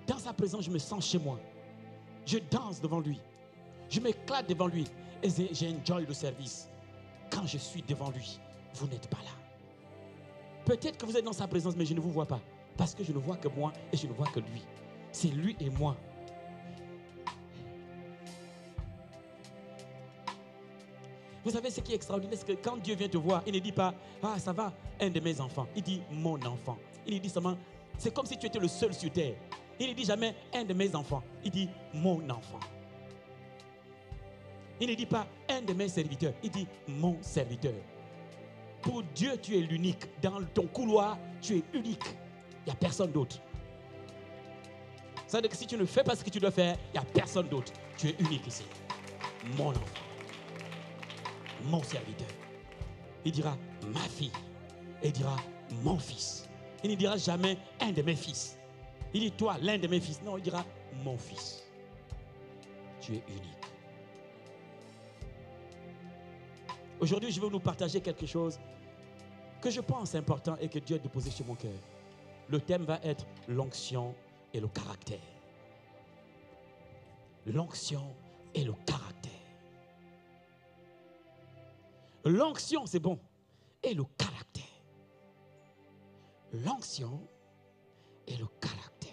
Dans sa présence, je me sens chez moi. Je danse devant lui. Je m'éclate devant lui. Et j'enjoy le service. Quand je suis devant lui, vous n'êtes pas là. Peut-être que vous êtes dans sa présence, mais je ne vous vois pas. Parce que je ne vois que moi et je ne vois que lui. C'est lui et moi. Vous savez ce qui est extraordinaire, c'est que quand Dieu vient te voir, il ne dit pas « Ah, ça va, un de mes enfants ». Il dit « Mon enfant ». Il dit seulement, c'est comme si tu étais le seul sur terre. Il ne dit jamais « Un de mes enfants ». Il dit « Mon enfant ». Il ne dit pas « Un de mes serviteurs ». Il dit « Mon serviteur ». Pour Dieu, tu es l'unique. Dans ton couloir, tu es unique. Il n'y a personne d'autre. Ça veut dire que si tu ne fais pas ce que tu dois faire, il n'y a personne d'autre. Tu es unique ici. Mon enfant. Mon serviteur. Il dira ma fille. Il dira mon fils. Il ne dira jamais un de mes fils. Il dit toi, l'un de mes fils. Non, il dira mon fils. Tu es unique. Aujourd'hui, je vais nous partager quelque chose que je pense important et que Dieu a déposé sur mon cœur. Le thème va être l'onction et le caractère. L'onction et le caractère. L'onction, c'est bon. Et le caractère. L'onction et le caractère.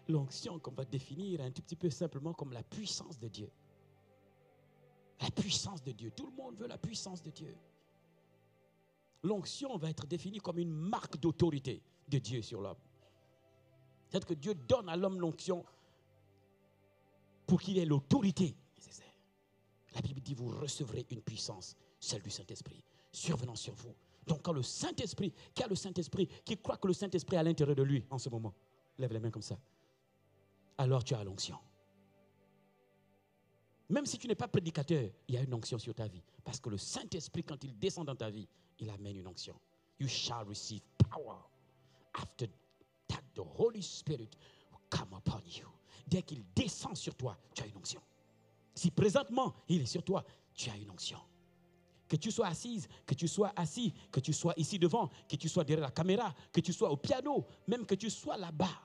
L'onction qu'on va définir un tout petit peu simplement comme la puissance de Dieu. La puissance de Dieu. Tout le monde veut la puissance de Dieu. L'onction va être définie comme une marque d'autorité de Dieu sur l'homme. C'est-à-dire que Dieu donne à l'homme l'onction pour qu'il ait l'autorité nécessaire. La Bible dit, vous recevrez une puissance, celle du Saint-Esprit, survenant sur vous. Donc quand le Saint-Esprit, qui a le Saint-Esprit, qui croit que le Saint-Esprit est à l'intérieur de lui en ce moment, lève les mains comme ça, alors tu as l'onction. Même si tu n'es pas prédicateur, il y a une onction sur ta vie. Parce que le Saint-Esprit, quand il descend dans ta vie, il amène une onction. You shall receive power after that the Holy Spirit will come upon you. Dès qu'il descend sur toi, tu as une onction. Si présentement, il est sur toi, tu as une onction. Que tu sois assise, que tu sois assis, que tu sois ici devant, que tu sois derrière la caméra, que tu sois au piano, même que tu sois là-bas.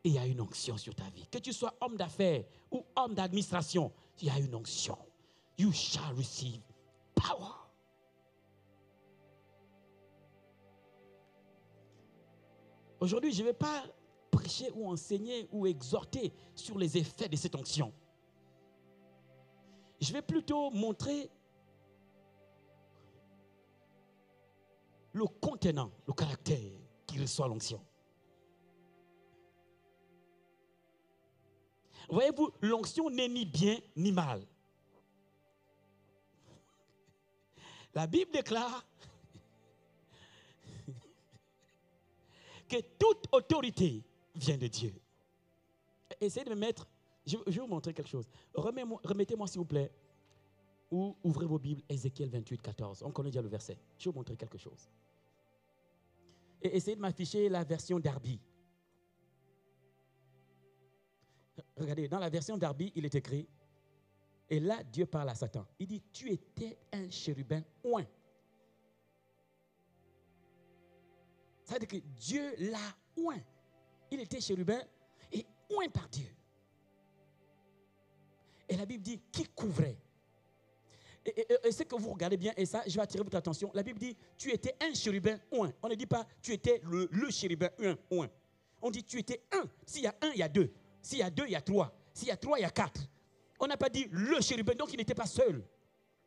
Il y a une onction sur ta vie. Que tu sois homme d'affaires ou homme d'administration, il y a une onction. You shall receive power. Aujourd'hui, je ne vais pas prêcher ou enseigner ou exhorter sur les effets de cette onction. Je vais plutôt montrer le contenant, le caractère qui reçoit l'onction. Voyez-vous, l'onction n'est ni bien ni mal. La Bible déclare que toute autorité vient de Dieu. Essayez de me mettre, je vais vous montrer quelque chose. Remettez-moi s'il vous plaît, ou ouvrez vos Bibles, Ézéchiel 28, 14. On connaît déjà le verset. Je vais vous montrer quelque chose. Et essayez de m'afficher la version Darby. Regardez, dans la version Darby, il est écrit, et là, Dieu parle à Satan. Il dit, tu étais un chérubin oint. Ça veut dire que Dieu l'a oint. Il était chérubin et oint par Dieu. Et la Bible dit, qui couvrait. Et ce que vous regardez bien, et ça, je vais attirer votre attention. La Bible dit, tu étais un chérubin oint. On ne dit pas, tu étais le chérubin oint. On dit, tu étais un. S'il y a un, il y a deux. S'il y a deux, il y a trois. S'il y a trois, il y a quatre. On n'a pas dit le chérubin, donc il n'était pas seul.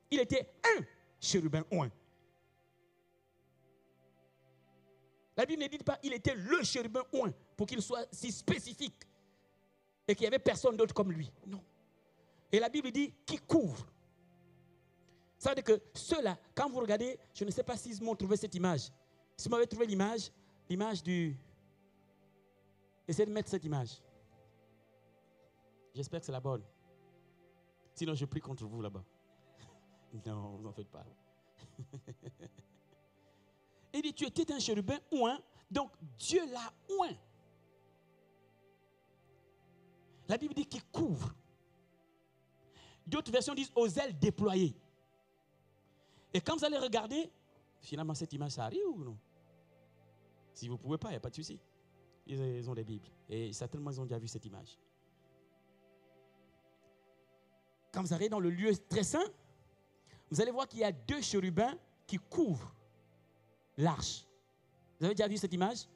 Il était un chérubin oint. La Bible ne dit pas il était le chérubin oint pour qu'il soit si spécifique et qu'il n'y avait personne d'autre comme lui. Non. Et la Bible dit qui couvre. Ça veut dire que ceux-là, quand vous regardez, je ne sais pas s'ils m'ont trouvé cette image. Si vous m'avez trouvé l'image du... Essayez de mettre cette image. J'espère que c'est la bonne. Sinon, je prie contre vous là-bas. Non, vous n'en faites pas. Il dit, tu étais un chérubin oint, donc Dieu l'a oint. La Bible dit qu'il couvre. D'autres versions disent aux ailes déployées. Et quand vous allez regarder, finalement, cette image, ça arrive ou non? Si vous ne pouvez pas, il n'y a pas de souci. Ils ont des Bibles. Et certainement, ils ont déjà vu cette image. Quand vous arrivez dans le lieu très saint, vous allez voir qu'il y a 2 chérubins qui couvrent l'arche. Vous avez déjà vu cette image?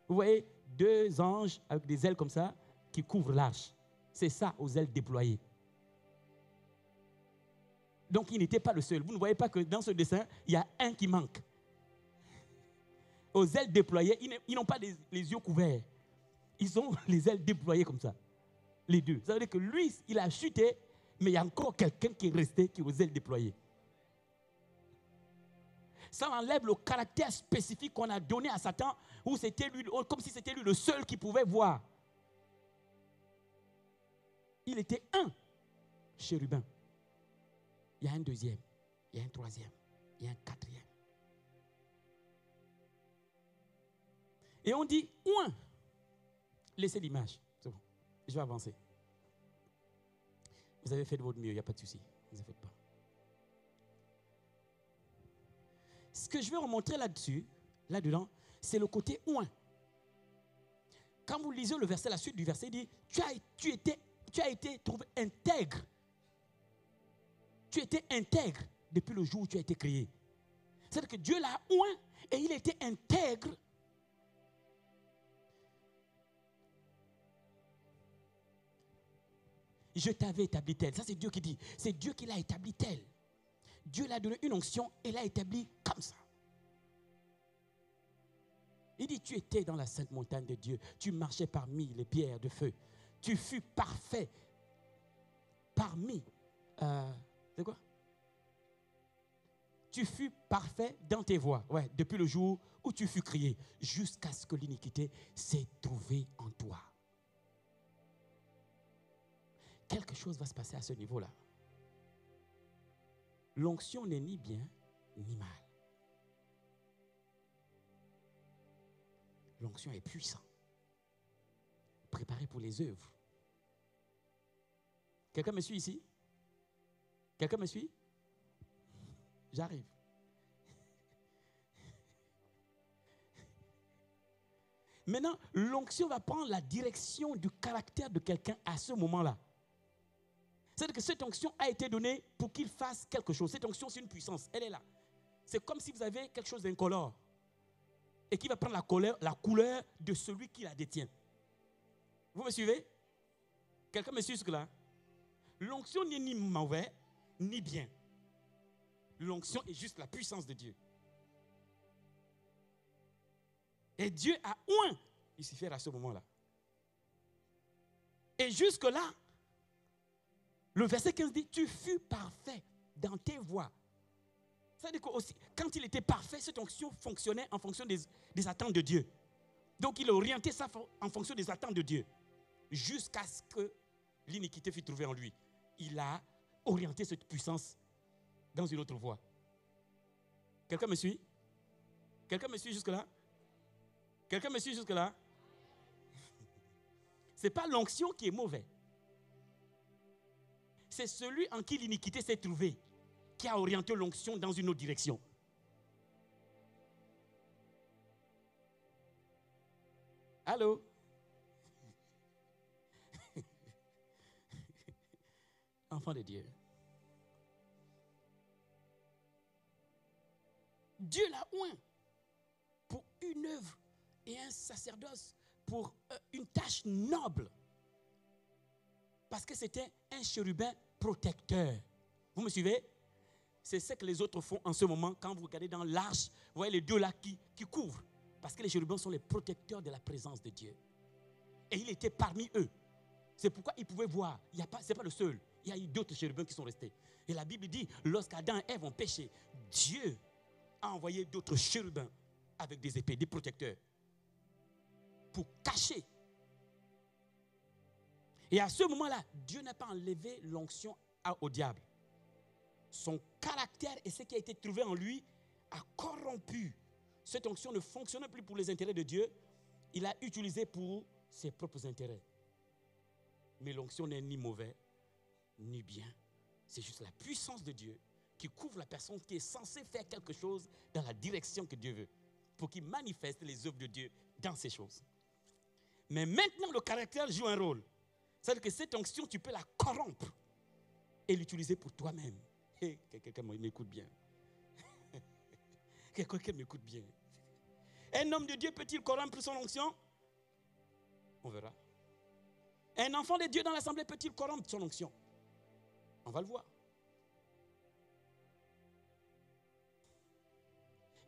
Vous voyez 2 anges avec des ailes comme ça qui couvrent l'arche. C'est ça, aux ailes déployées. Donc, il n'était pas le seul. Vous ne voyez pas que dans ce dessin, il y a un qui manque. Aux ailes déployées, ils n'ont pas les yeux couverts. Ils ont les ailes déployées comme ça. Les 2. Ça veut dire que lui, il a chuté, mais il y a encore quelqu'un qui est resté, qui est aux ailes déployées. Ça enlève le caractère spécifique qu'on a donné à Satan, où c'était lui, comme si c'était lui le seul qui pouvait voir. Il était un chérubin. Il y a un deuxième, il y a un troisième, il y a un quatrième. Et on dit, ouin, laissez l'image. C'est bon, je vais avancer. Vous avez fait de votre mieux, il n'y a pas de souci. Ne vous en faites pas. Ce que je vais remontrer là-dessus, là-dedans, c'est le côté ouin. Quand vous lisez le verset, la suite du verset, il dit, tu as été trouvé intègre. Tu étais intègre depuis le jour où tu as été créé. C'est-à-dire que Dieu l'a oint et il était intègre. Je t'avais établi tel. Ça, c'est Dieu qui dit. C'est Dieu qui l'a établi tel. Dieu l'a donné une onction et l'a établi comme ça. Il dit, tu étais dans la sainte montagne de Dieu. Tu marchais parmi les pierres de feu. Tu fus parfait parmi... c'est quoi? Tu fus parfait dans tes voies. Ouais, depuis le jour où tu fus créé, jusqu'à ce que l'iniquité s'est trouvée en toi. Quelque chose va se passer à ce niveau-là. L'onction n'est ni bien ni mal. L'onction est puissante. Préparée pour les œuvres. Quelqu'un me suit ici? Quelqu'un me suit? J'arrive. Maintenant, l'onction va prendre la direction du caractère de quelqu'un à ce moment-là. C'est-à-dire que cette onction a été donnée pour qu'il fasse quelque chose. Cette onction, c'est une puissance. Elle est là. C'est comme si vous avez quelque chose d'incolore et qui va prendre la couleur de celui qui la détient. Vous me suivez? Quelqu'un me suit jusque-là? L'onction n'est ni mauvais, ni bien. L'onction est juste la puissance de Dieu. Et Dieu a oint Lucifer à ce moment-là. Et jusque-là, le verset 15 dit, tu fus parfait dans tes voies. C'est-à-dire que aussi, quand il était parfait, cette onction fonctionnait en fonction des attentes de Dieu. Donc il orientait ça en fonction des attentes de Dieu. Jusqu'à ce que l'iniquité fût trouvée en lui. Il a orienté cette puissance dans une autre voie. Quelqu'un me suit? Quelqu'un me suit jusque-là? Quelqu'un me suit jusque-là? Ce n'est pas l'onction qui est mauvaise. C'est celui en qui l'iniquité s'est trouvée qui a orienté l'onction dans une autre direction. Allô? Enfant de Dieu. Dieu l'a oint pour une œuvre et un sacerdoce, pour une tâche noble. Parce que c'était un chérubin protecteur. Vous me suivez? C'est ce que les autres font en ce moment. Quand vous regardez dans l'arche, vous voyez les 2 là qui couvrent. Parce que les chérubins sont les protecteurs de la présence de Dieu. Et il était parmi eux. C'est pourquoi ils pouvaient voir. Ce n'est pas le seul. Il y a eu d'autres chérubins qui sont restés. Et la Bible dit, lorsqu'Adam et Ève ont péché, Dieu a envoyé d'autres chérubins avec des épées, des protecteurs, pour cacher. Et à ce moment-là, Dieu n'a pas enlevé l'onction au diable. Son caractère et ce qui a été trouvé en lui a corrompu. Cette onction ne fonctionne plus pour les intérêts de Dieu. Il l'a utilisé pour ses propres intérêts. Mais l'onction n'est ni mauvais, ni bien. C'est juste la puissance de Dieu qui couvre la personne qui est censée faire quelque chose dans la direction que Dieu veut, pour qu'il manifeste les œuvres de Dieu dans ces choses. Mais maintenant, le caractère joue un rôle. C'est-à-dire que cette onction, tu peux la corrompre et l'utiliser pour toi-même. Hey, quelqu'un m'écoute bien. Quelqu'un m'écoute bien. Un homme de Dieu peut-il corrompre son onction? On verra. Un enfant de Dieu dans l'assemblée peut-il corrompre son onction? On va le voir.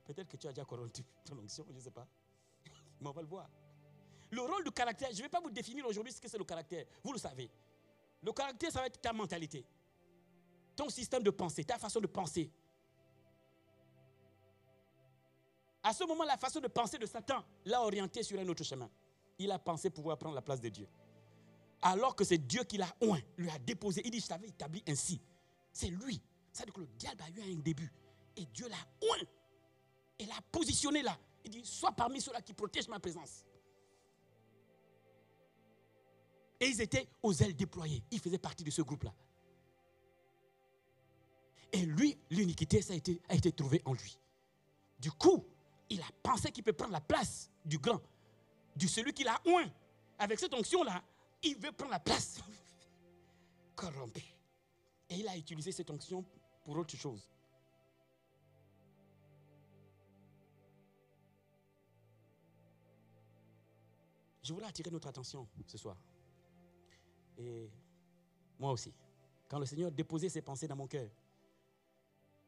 Peut-être que tu as déjà corrompu ton onction, je ne sais pas. Mais on va le voir. Le rôle du caractère, je ne vais pas vous définir aujourd'hui ce que c'est le caractère. Vous le savez. Le caractère, ça va être ta mentalité. Ton système de pensée, ta façon de penser. À ce moment, la façon de penser de Satan l'a orienté sur un autre chemin. Il a pensé pouvoir prendre la place de Dieu. Alors que c'est Dieu qui l'a oint, lui a déposé. Il dit, je t'avais établi ainsi. C'est lui. C'est-à-dire que le diable a eu un début. Et Dieu l'a oint. Et l'a positionné là. Il dit, sois parmi ceux-là qui protègent ma présence. Et ils étaient aux ailes déployées. Ils faisaient partie de ce groupe-là. Et lui, l'iniquité, ça a été trouvée en lui. Du coup, il a pensé qu'il peut prendre la place du grand, de celui qui l'a oint. Avec cette onction-là, il veut prendre la place. Corrompu. Et il a utilisé cette onction pour autre chose. Je voudrais attirer notre attention ce soir. Et moi aussi. Quand le Seigneur déposait ses pensées dans mon cœur,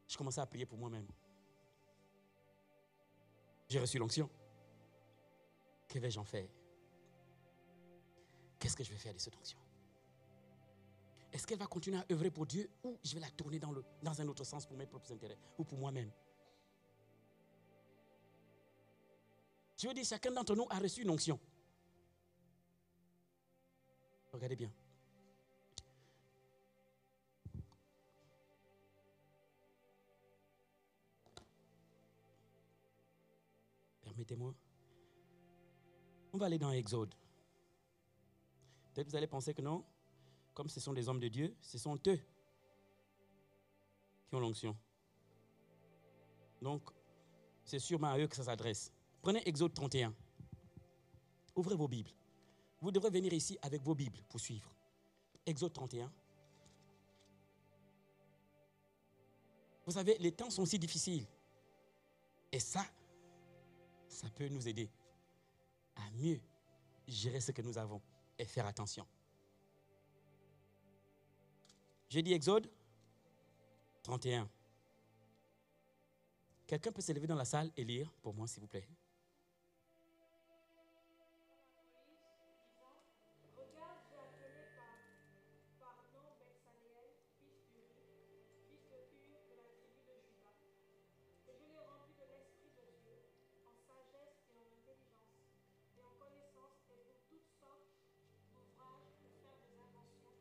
je commençais à prier pour moi-même. J'ai reçu l'onction. Que vais-je en faire? Qu'est-ce que je vais faire de cette onction? Est-ce qu'elle va continuer à œuvrer pour Dieu ou je vais la tourner dans un autre sens pour mes propres intérêts ou pour moi-même? Je veux dire, chacun d'entre nous a reçu une onction. Regardez bien. Permettez-moi. On va aller dans Exode. Peut-être vous allez penser que non. Comme ce sont des hommes de Dieu, ce sont eux qui ont l'onction. Donc, c'est sûrement à eux que ça s'adresse. Prenez Exode 31. Ouvrez vos Bibles. Vous devrez venir ici avec vos Bibles pour suivre. Exode 31. Vous savez, les temps sont si difficiles. Et ça peut nous aider à mieux gérer ce que nous avons et faire attention. J'ai dit Exode 31. Quelqu'un peut se lever dans la salle et lire pour moi, s'il vous plaît.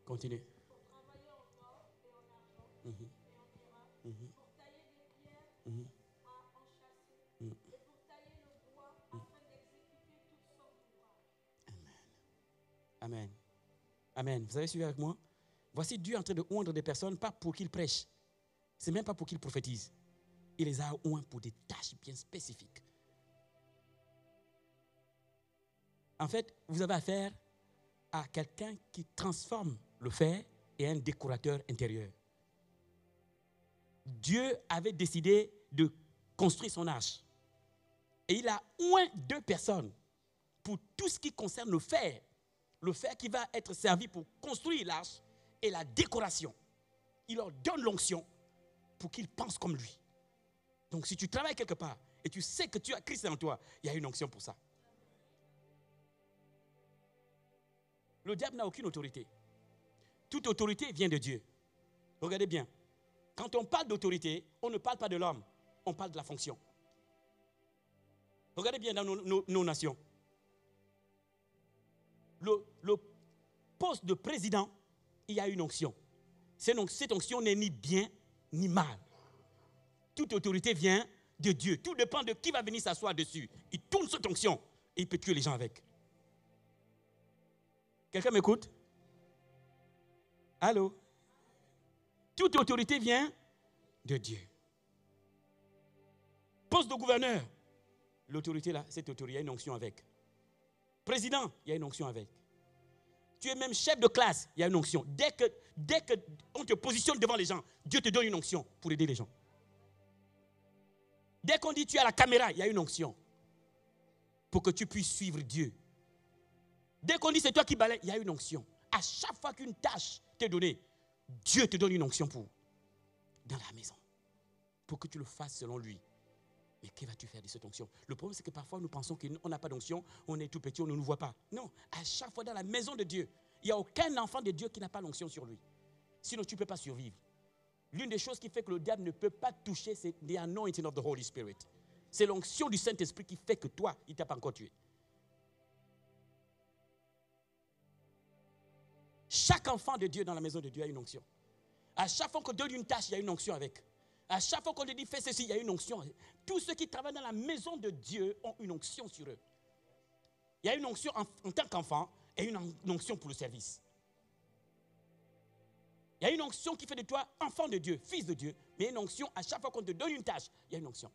Continue. Amen. Amen. Vous avez suivi avec moi? Voici Dieu en train de oindre des personnes, pas pour qu'ils prêchent. C'est même pas pour qu'ils prophétisent. Il les a oints pour des tâches bien spécifiques. En fait, vous avez affaire à quelqu'un qui transforme le fer et un décorateur intérieur. Dieu avait décidé de construire son arche. Et il a oint 2 personnes pour tout ce qui concerne le fer qui va être servi pour construire l'arche et la décoration. Il leur donne l'onction pour qu'ils pensent comme lui. Donc si tu travailles quelque part et tu sais que tu as Christ en toi, il y a une onction pour ça. Le diable n'a aucune autorité. Toute autorité vient de Dieu. Regardez bien. Quand on parle d'autorité, on ne parle pas de l'homme, on parle de la fonction. Regardez bien dans nos nations. Le poste de président, il y a une onction. Cette onction n'est ni bien ni mal. Toute autorité vient de Dieu. Tout dépend de qui va venir s'asseoir dessus. Il tourne cette onction et il peut tuer les gens avec. Quelqu'un m'écoute? Allô? Toute autorité vient de Dieu. Poste de gouverneur, l'autorité là, cette autorité, il y a une onction avec. Président, il y a une onction avec. Tu es même chef de classe, il y a une onction. Dès que on te positionne devant les gens, Dieu te donne une onction pour aider les gens. Dès qu'on dit tu es à la caméra, il y a une onction pour que tu puisses suivre Dieu. Dès qu'on dit c'est toi qui balaye, il y a une onction. À chaque fois qu'une tâche t'est donnée, Dieu te donne une onction pour dans la maison, pour que tu le fasses selon lui. Mais que vas-tu faire de cette onction? Le problème, c'est que parfois, nous pensons qu'on n'a pas d'onction, on est tout petit, on ne nous voit pas. Non, à chaque fois dans la maison de Dieu, il n'y a aucun enfant de Dieu qui n'a pas l'onction sur lui. Sinon, tu ne peux pas survivre. L'une des choses qui fait que le diable ne peut pas toucher, c'est the anointing of the Holy Spirit. C'est l'onction du Saint-Esprit qui fait que toi, il ne t'a pas encore tué. Chaque enfant de Dieu dans la maison de Dieu a une onction. À chaque fois qu'on donne une tâche, il y a une onction avec. À chaque fois qu'on te dit fais ceci, il y a une onction. Tous ceux qui travaillent dans la maison de Dieu ont une onction sur eux. Il y a une onction en tant qu'enfant et une onction pour le service. Il y a une onction qui fait de toi enfant de Dieu, fils de Dieu, mais une onction à chaque fois qu'on te donne une tâche, il y a une onction.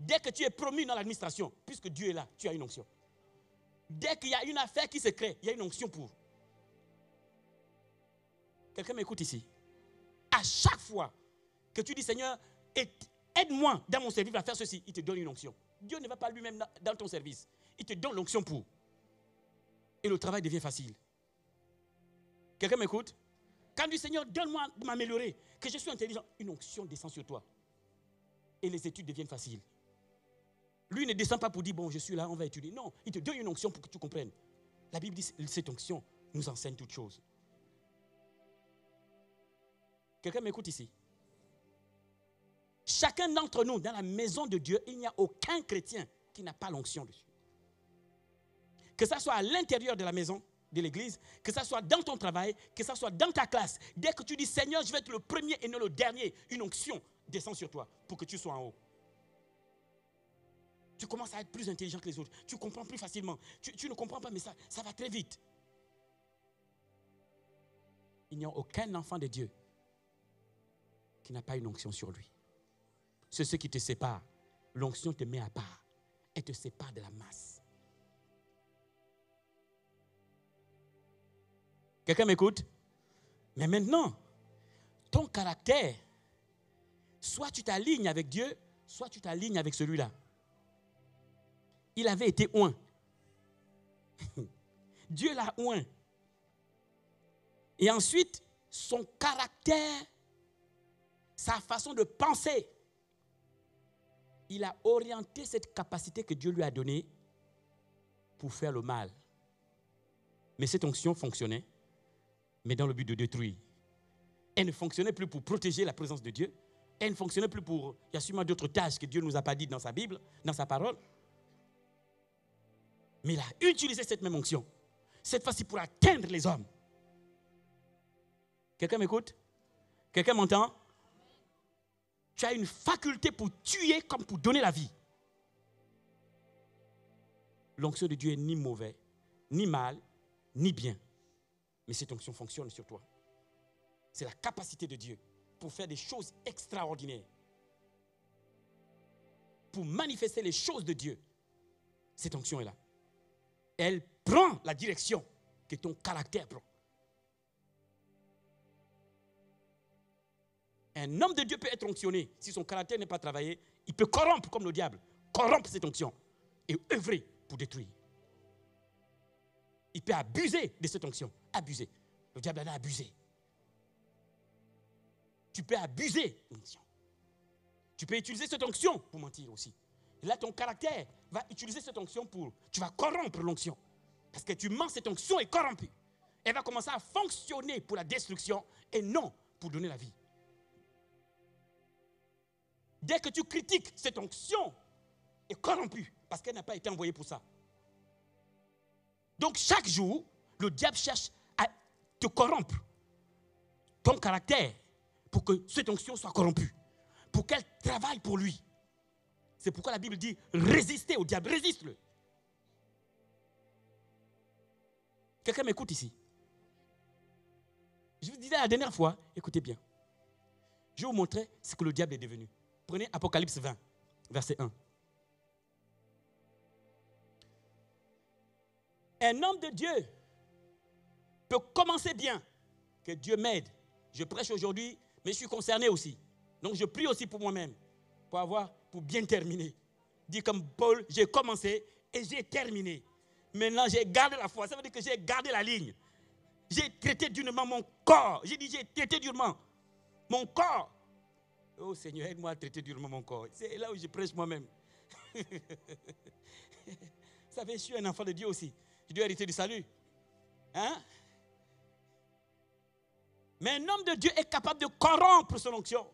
Dès que tu es promu dans l'administration, puisque Dieu est là, tu as une onction. Dès qu'il y a une affaire qui se crée, il y a une onction pour. Quelqu'un m'écoute ici? À chaque fois que tu dis Seigneur, aide-moi dans mon service à faire ceci, il te donne une onction. Dieu ne va pas lui-même dans ton service. Il te donne l'onction pour. Et le travail devient facile. Quelqu'un m'écoute? Quand tu dis Seigneur, donne-moi de m'améliorer, que je suis intelligent, une onction descend sur toi. Et les études deviennent faciles. Lui ne descend pas pour dire bon, je suis là, on va étudier. Non, il te donne une onction pour que tu comprennes. La Bible dit cette onction nous enseigne toutes choses. Quelqu'un m'écoute ici? Chacun d'entre nous, dans la maison de Dieu, il n'y a aucun chrétien qui n'a pas l'onction dessus. Que ça soit à l'intérieur de la maison, de l'église, que ça soit dans ton travail, que ça soit dans ta classe. Dès que tu dis Seigneur, je vais être le premier et non le dernier, une onction descend sur toi pour que tu sois en haut. Tu commences à être plus intelligent que les autres. Tu comprends plus facilement. Tu ne comprends pas, mais ça va très vite. Il n'y a aucun enfant de Dieu qui n'a pas une onction sur lui. C'est ce qui te sépare. L'onction te met à part. Elle te sépare de la masse. Quelqu'un m'écoute? Mais maintenant, ton caractère, soit tu t'alignes avec Dieu, soit tu t'alignes avec celui-là. Il avait été oint. Dieu l'a oint. Et ensuite, son caractère, sa façon de penser, il a orienté cette capacité que Dieu lui a donnée pour faire le mal. Mais cette onction fonctionnait, mais dans le but de détruire. Elle ne fonctionnait plus pour protéger la présence de Dieu. Elle ne fonctionnait plus pour... Il y a sûrement d'autres tâches que Dieu ne nous a pas dites dans sa Bible, dans sa parole. Mais il a utilisé cette même onction. Cette fois-ci pour atteindre les hommes. Quelqu'un m'écoute? Quelqu'un m'entend? Tu as une faculté pour tuer comme pour donner la vie. L'onction de Dieu est ni mauvais, ni mal, ni bien. Mais cette onction fonctionne sur toi. C'est la capacité de Dieu pour faire des choses extraordinaires. Pour manifester les choses de Dieu. Cette onction est là. Elle prend la direction que ton caractère prend. Un homme de Dieu peut être onctionné. Si son caractère n'est pas travaillé, il peut corrompre comme le diable. Corrompre cette onction et œuvrer pour détruire. Il peut abuser de cette onction. Abuser. Le diable en a abusé. Tu peux abuser de l'onction. Tu peux utiliser cette onction pour mentir aussi. Et là, ton caractère va utiliser cette onction pour... Tu vas corrompre l'onction. Parce que tu mens, cette onction est corrompue. Elle va commencer à fonctionner pour la destruction et non pour donner la vie. Dès que tu critiques, cette onction est corrompue parce qu'elle n'a pas été envoyée pour ça. Donc chaque jour, le diable cherche à te corrompre ton caractère pour que cette onction soit corrompue, pour qu'elle travaille pour lui. C'est pourquoi la Bible dit résistez au diable, résiste-le. Quelqu'un m'écoute ici? Je vous disais la dernière fois, écoutez bien. Je vais vous montrer ce que le diable est devenu. Prenez Apocalypse 20, verset 1. Un homme de Dieu peut commencer bien. Que Dieu m'aide. Je prêche aujourd'hui, mais je suis concerné aussi. Donc je prie aussi pour moi-même, pour bien terminer. Dis comme Paul, j'ai commencé et j'ai terminé. Maintenant, j'ai gardé la foi. Ça veut dire que j'ai gardé la ligne. J'ai traité durement mon corps. J'ai dit, j'ai traité durement mon corps. Oh Seigneur, aide-moi à traiter durement mon corps. C'est là où je prêche moi-même. Vous savez, je suis un enfant de Dieu aussi. Je dois hériter du salut. Hein? Mais un homme de Dieu est capable de corrompre son onction.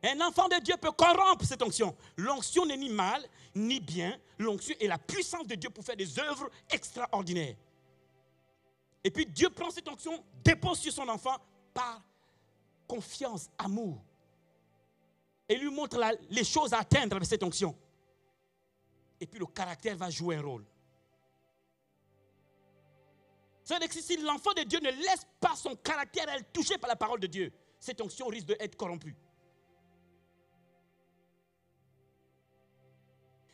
Un enfant de Dieu peut corrompre cette onction. L'onction n'est ni mal, ni bien. L'onction est la puissance de Dieu pour faire des œuvres extraordinaires. Et puis Dieu prend cette onction, dépose sur son enfant par confiance, amour. Et lui montre les choses à atteindre avec cette onction. Et puis le caractère va jouer un rôle. C'est-à-dire que si l'enfant de Dieu ne laisse pas son caractère être touché par la parole de Dieu, cette onction risque d'être corrompue.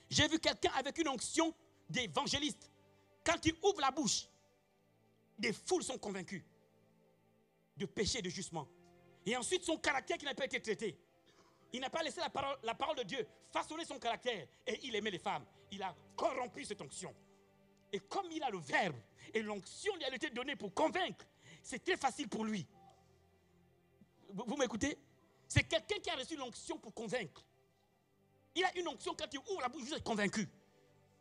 J'ai vu quelqu'un avec une onction d'évangéliste. Quand il ouvre la bouche, des foules sont convaincues de péché et de jugement. Et ensuite, son caractère qui n'a pas été traité. Il n'a pas laissé la parole de Dieu façonner son caractère. Et il aimait les femmes. Il a corrompu cette onction. Et comme il a le verbe, et l'onction lui a été donnée pour convaincre, c'est très facile pour lui. Vous m'écoutez? C'est quelqu'un qui a reçu l'onction pour convaincre. Il a une onction, quand il ouvre la bouche, vous êtes convaincu.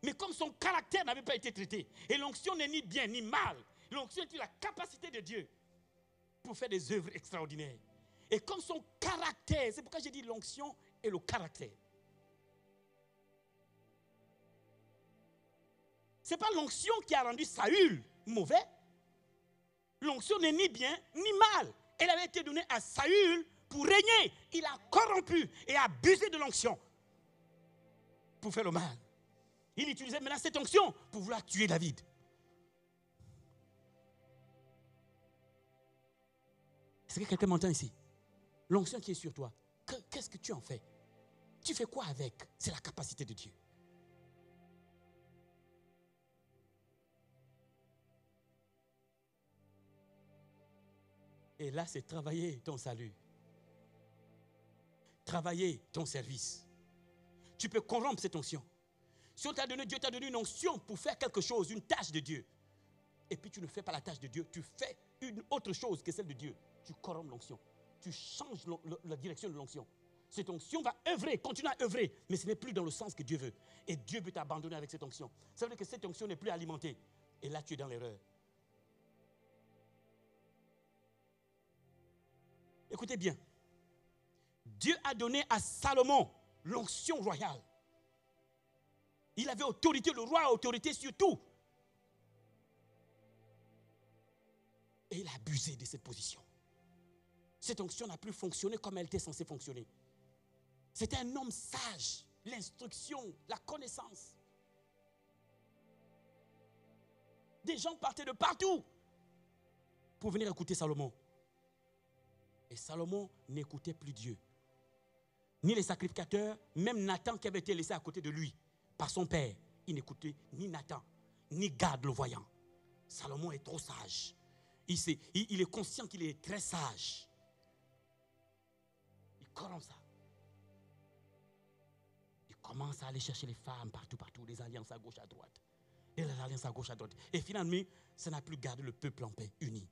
Mais comme son caractère n'avait pas été traité, et l'onction n'est ni bien ni mal, l'onction est la capacité de Dieu pour faire des œuvres extraordinaires. Et comme son caractère, c'est pourquoi j'ai dit l'onction et le caractère. Ce n'est pas l'onction qui a rendu Saül mauvais. L'onction n'est ni bien ni mal. Elle avait été donnée à Saül pour régner. Il a corrompu et abusé de l'onction pour faire le mal. Il utilisait maintenant cette onction pour vouloir tuer David. Est-ce que quelqu'un m'entend ici? L'onction qui est sur toi, qu'est-ce que tu en fais? Tu fais quoi avec? C'est la capacité de Dieu. Et là, c'est travailler ton salut. Travailler ton service. Tu peux corrompre cette onction. Si on t'a donné, Dieu t'a donné une onction pour faire quelque chose, une tâche de Dieu. Et puis tu ne fais pas la tâche de Dieu, tu fais une autre chose que celle de Dieu. Tu corrompes l'onction. Tu changes la direction de l'onction. Cette onction va œuvrer, continue à œuvrer, mais ce n'est plus dans le sens que Dieu veut. Et Dieu veut t'abandonner avec cette onction. Ça veut dire que cette onction n'est plus alimentée. Et là, tu es dans l'erreur. Écoutez bien. Dieu a donné à Salomon l'onction royale. Il avait autorité, le roi a autorité sur tout. Et il a abusé de cette position. Cette onction n'a plus fonctionné comme elle était censée fonctionner. C'était un homme sage, l'instruction, la connaissance. Des gens partaient de partout pour venir écouter Salomon. Et Salomon n'écoutait plus Dieu. Ni les sacrificateurs, même Nathan qui avait été laissé à côté de lui par son père. Il n'écoutait ni Nathan, ni Gad le voyant. Salomon est trop sage. Il est conscient qu'il est très sage. Il corrompt ça. Il commence à aller chercher les femmes partout, les alliances à gauche, à droite. Et les alliances à gauche, à droite. Et finalement, ça n'a plus gardé le peuple en paix, uni.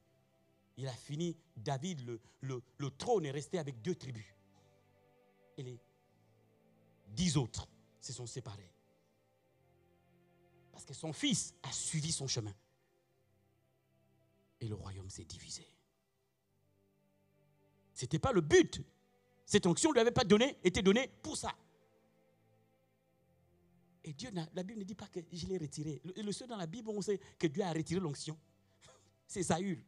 Il a fini, David, le trône est resté avec 2 tribus. Et les 10 autres se sont séparés. Parce que son fils a suivi son chemin. Et le royaume s'est divisé. Ce n'était pas le but. Cette onction ne lui avait pas été donnée pour ça. Et Dieu, la Bible ne dit pas que je l'ai retiré. Le seul dans la Bible, on sait que Dieu a retiré l'onction. C'est Saül.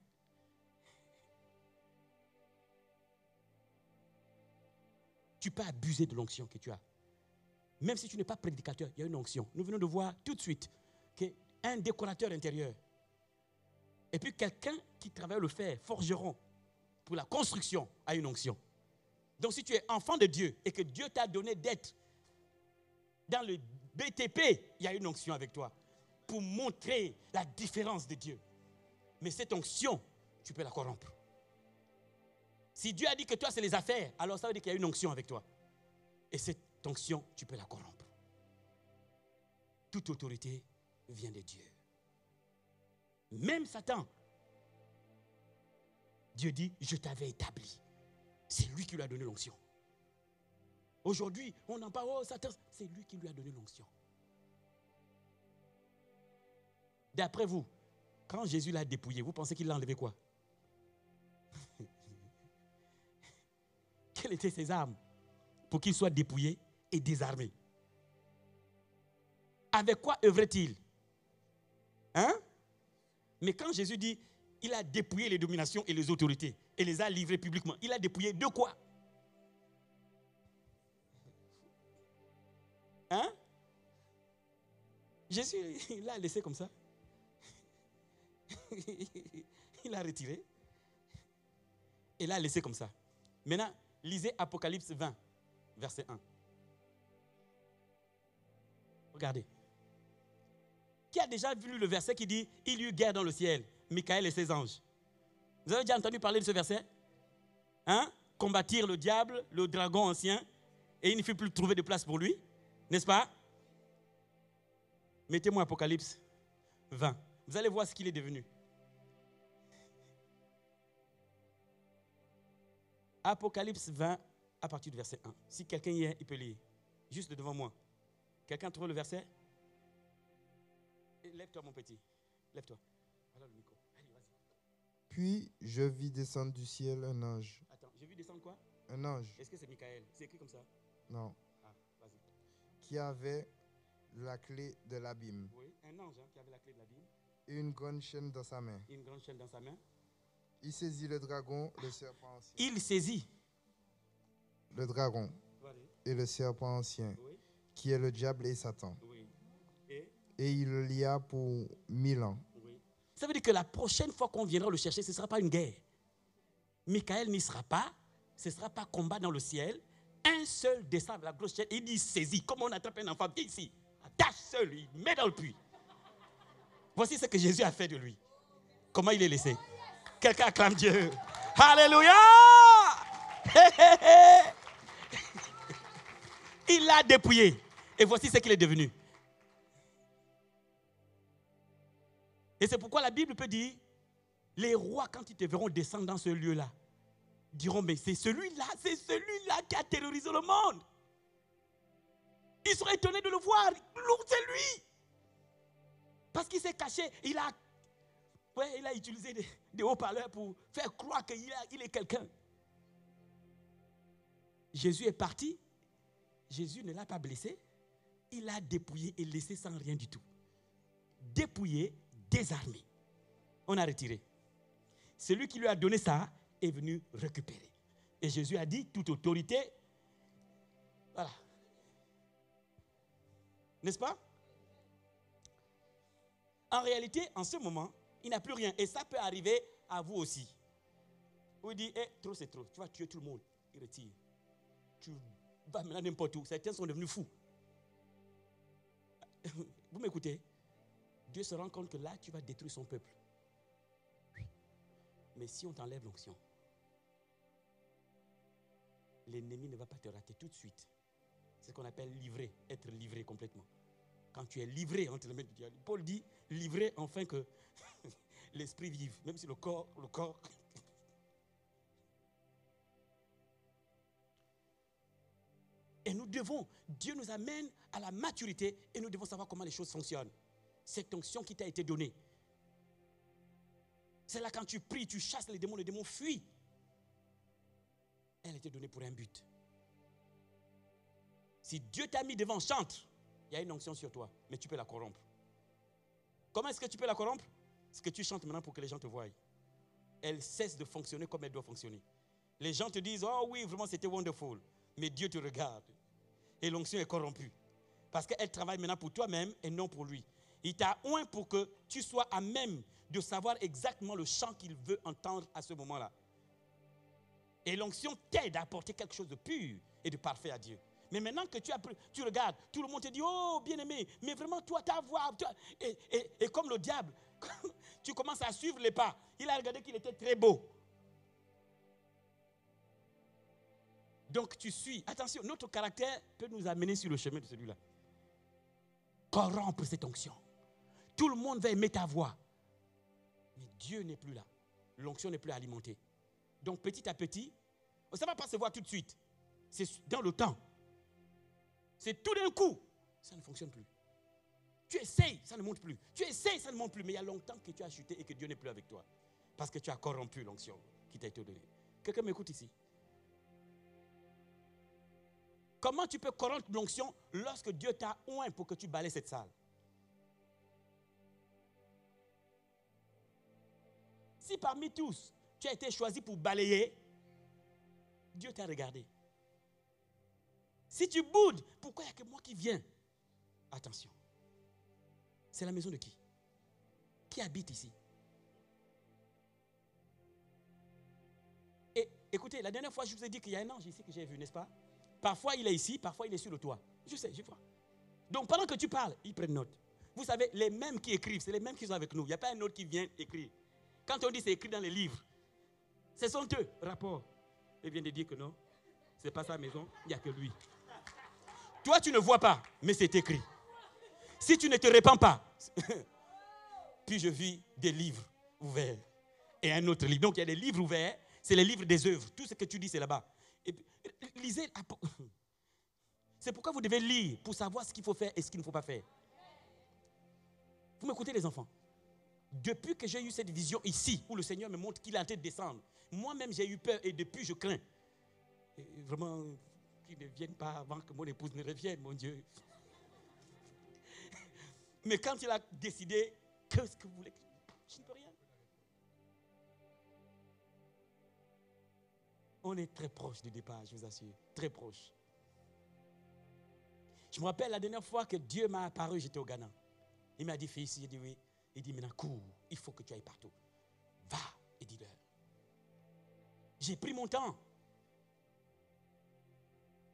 Tu peux abuser de l'onction que tu as. Même si tu n'es pas prédicateur, il y a une onction. Nous venons de voir tout de suite qu'un décorateur intérieur et puis quelqu'un qui travaille le fer, forgeron, pour la construction, a une onction. Donc si tu es enfant de Dieu et que Dieu t'a donné d'être dans le BTP, il y a une onction avec toi pour montrer la différence de Dieu. Mais cette onction, tu peux la corrompre. Si Dieu a dit que toi, c'est les affaires, alors ça veut dire qu'il y a une onction avec toi. Et cette onction, tu peux la corrompre. Toute autorité vient de Dieu. Même Satan, Dieu dit, je t'avais établi. C'est lui qui lui a donné l'onction. Aujourd'hui, on en parle, oh Satan, c'est lui qui lui a donné l'onction. D'après vous, quand Jésus l'a dépouillé, vous pensez qu'il l'a enlevé quoi? Quelles étaient ses armes pour qu'il soit dépouillé et désarmé? Avec quoi œuvrait-il? Hein? Mais quand Jésus dit, il a dépouillé les dominations et les autorités et les a livrées publiquement, il a dépouillé de quoi? Hein? Jésus, il l'a laissé comme ça. Il l'a retiré. Et l'a laissé comme ça. Maintenant, lisez Apocalypse 20, verset 1. Regardez. Qui a déjà vu le verset qui dit « Il y eut guerre dans le ciel, Michael et ses anges ». Vous avez déjà entendu parler de ce verset? Hein? Combattir le diable, le dragon ancien, et il ne fut plus trouver de place pour lui. N'est-ce pas? Mettez-moi Apocalypse 20. Vous allez voir ce qu'il est devenu. Apocalypse 20, à partir du verset 1. Si quelqu'un y est, il peut lire. Juste devant moi. Quelqu'un trouve le verset? Lève-toi, mon petit. Lève-toi. Voilà le micro. Allez, vas-y. Puis je vis descendre du ciel un ange. Attends, j'ai vu descendre quoi? Un ange. Est-ce que c'est Michael? C'est écrit comme ça? Non. Ah, vas-y. Qui avait la clé de l'abîme. Oui, un ange qui avait la clé de l'abîme. Et une grande chaîne dans sa main. Une grande chaîne dans sa main. Il saisit le dragon, le serpent ancien. Il saisit Le dragon et le serpent ancien, qui est le diable et Satan. Oui. Et il le lia pour 1000 ans. Oui. Ça veut dire que la prochaine fois qu'on viendra le chercher, ce ne sera pas une guerre. Michael n'y sera pas. Ce ne sera pas combat dans le ciel. Un seul descend avec la grosse chaîne. Il dit saisit. Comme on attrape un enfant, viens ici. Attache seul, il met dans le puits. Voici ce que Jésus a fait de lui. Comment il est laissé. Quelqu'un acclame Dieu. Alléluia. Il l'a dépouillé. Et voici ce qu'il est devenu. Et c'est pourquoi la Bible peut dire, les rois, quand ils te verront descendre dans ce lieu-là, diront, mais c'est celui-là qui a terrorisé le monde. Ils seraient étonnés de le voir. C'est lui. Parce qu'il s'est caché. Il a utilisé des haut-parleurs pour faire croire qu'il est quelqu'un. Jésus est parti. Jésus ne l'a pas blessé. Il l'a dépouillé et laissé sans rien du tout. Dépouillé, désarmé. On a retiré. Celui qui lui a donné ça est venu récupérer. Et Jésus a dit, toute autorité, voilà. N'est-ce pas? En réalité, en ce moment, il n'a plus rien. Et ça peut arriver à vous aussi. Vous dites, trop c'est trop. Tu vas tuer tout le monde. Il retire. Tu vas maintenant n'importe où. Certains sont devenus fous. Vous m'écoutez? Dieu se rend compte que là, tu vas détruire son peuple. Mais si on t'enlève l'onction, l'ennemi ne va pas te rater tout de suite. C'est ce qu'on appelle livrer, être livré complètement. Quand tu es livré entre les mains du diable, Paul dit livré afin que l'esprit vive, même si le corps. Et nous devons, Dieu nous amène à la maturité et nous devons savoir comment les choses fonctionnent. Cette onction qui t'a été donnée. C'est là quand tu pries, tu chasses les démons fuient. Elle a été donnée pour un but. Si Dieu t'a mis devant, chante, il y a une onction sur toi, mais tu peux la corrompre. Comment est-ce que tu peux la corrompre? C'est que tu chantes maintenant pour que les gens te voient. Elle cesse de fonctionner comme elle doit fonctionner. Les gens te disent, oh oui, vraiment c'était wonderful. Mais Dieu te regarde. Et l'onction est corrompue. Parce qu'elle travaille maintenant pour toi-même et non pour lui. Il t'a oint pour que tu sois à même de savoir exactement le chant qu'il veut entendre à ce moment-là. Et l'onction t'aide à apporter quelque chose de pur et de parfait à Dieu. Mais maintenant que tu regardes, tout le monde te dit, oh bien-aimé, mais vraiment toi, ta voix. Et comme le diable, tu commences à suivre les pas. Il a regardé qu'il était très beau. Donc tu suis. Attention, notre caractère peut nous amener sur le chemin de celui-là. Corrompre cette onction. Tout le monde va aimer ta voix. Mais Dieu n'est plus là. L'onction n'est plus alimentée. Donc petit à petit, ça ne va pas se voir tout de suite. C'est dans le temps. C'est tout d'un coup. Ça ne fonctionne plus. Tu essayes, ça ne monte plus. Tu essayes, ça ne monte plus. Mais il y a longtemps que tu as chuté et que Dieu n'est plus avec toi. Parce que tu as corrompu l'onction qui t'a été donnée. Quelqu'un m'écoute ici? Comment tu peux corrompre l'onction lorsque Dieu t'a oint pour que tu balayes cette salle? Si parmi tous, tu as été choisi pour balayer, Dieu t'a regardé. Si tu boudes, pourquoi il n'y a que moi qui viens? Attention. C'est la maison de qui? Qui habite ici? Et écoutez, la dernière fois, je vous ai dit qu'il y a un ange ici que j'ai vu, n'est-ce pas? Parfois, il est ici, parfois, il est sur le toit. Je sais, je vois. Donc, pendant que tu parles, ils prennent note. Vous savez, les mêmes qui écrivent, c'est les mêmes qui sont avec nous. Il n'y a pas un autre qui vient écrire. Quand on dit c'est écrit dans les livres, ce sont eux, rapport. Il vient de dire que non, ce n'est pas sa maison, il n'y a que lui. Toi, tu ne vois pas, mais c'est écrit. Si tu ne te répands pas, puis je vis des livres ouverts et un autre livre. Donc, il y a des livres ouverts, c'est les livres des œuvres. Tout ce que tu dis, c'est là-bas. Et puis, lisez. C'est pourquoi vous devez lire pour savoir ce qu'il faut faire et ce qu'il ne faut pas faire. Vous m'écoutez, les enfants? Depuis que j'ai eu cette vision ici, où le Seigneur me montre qu'il est en train de descendre, moi-même j'ai eu peur et depuis je crains. Et vraiment, qu'il ne vienne pas avant que mon épouse ne revienne, mon Dieu. Mais quand il a décidé, qu'est-ce que vous voulez? Je ne peux rien. On est très proche du départ, je vous assure. Très proche. Je me rappelle la dernière fois que Dieu m'a apparu, j'étais au Ghana. Il m'a dit, fais ici, j'ai dit oui. Il dit, maintenant, cours, il faut que tu ailles partout. Va et dis-leur. J'ai pris mon temps.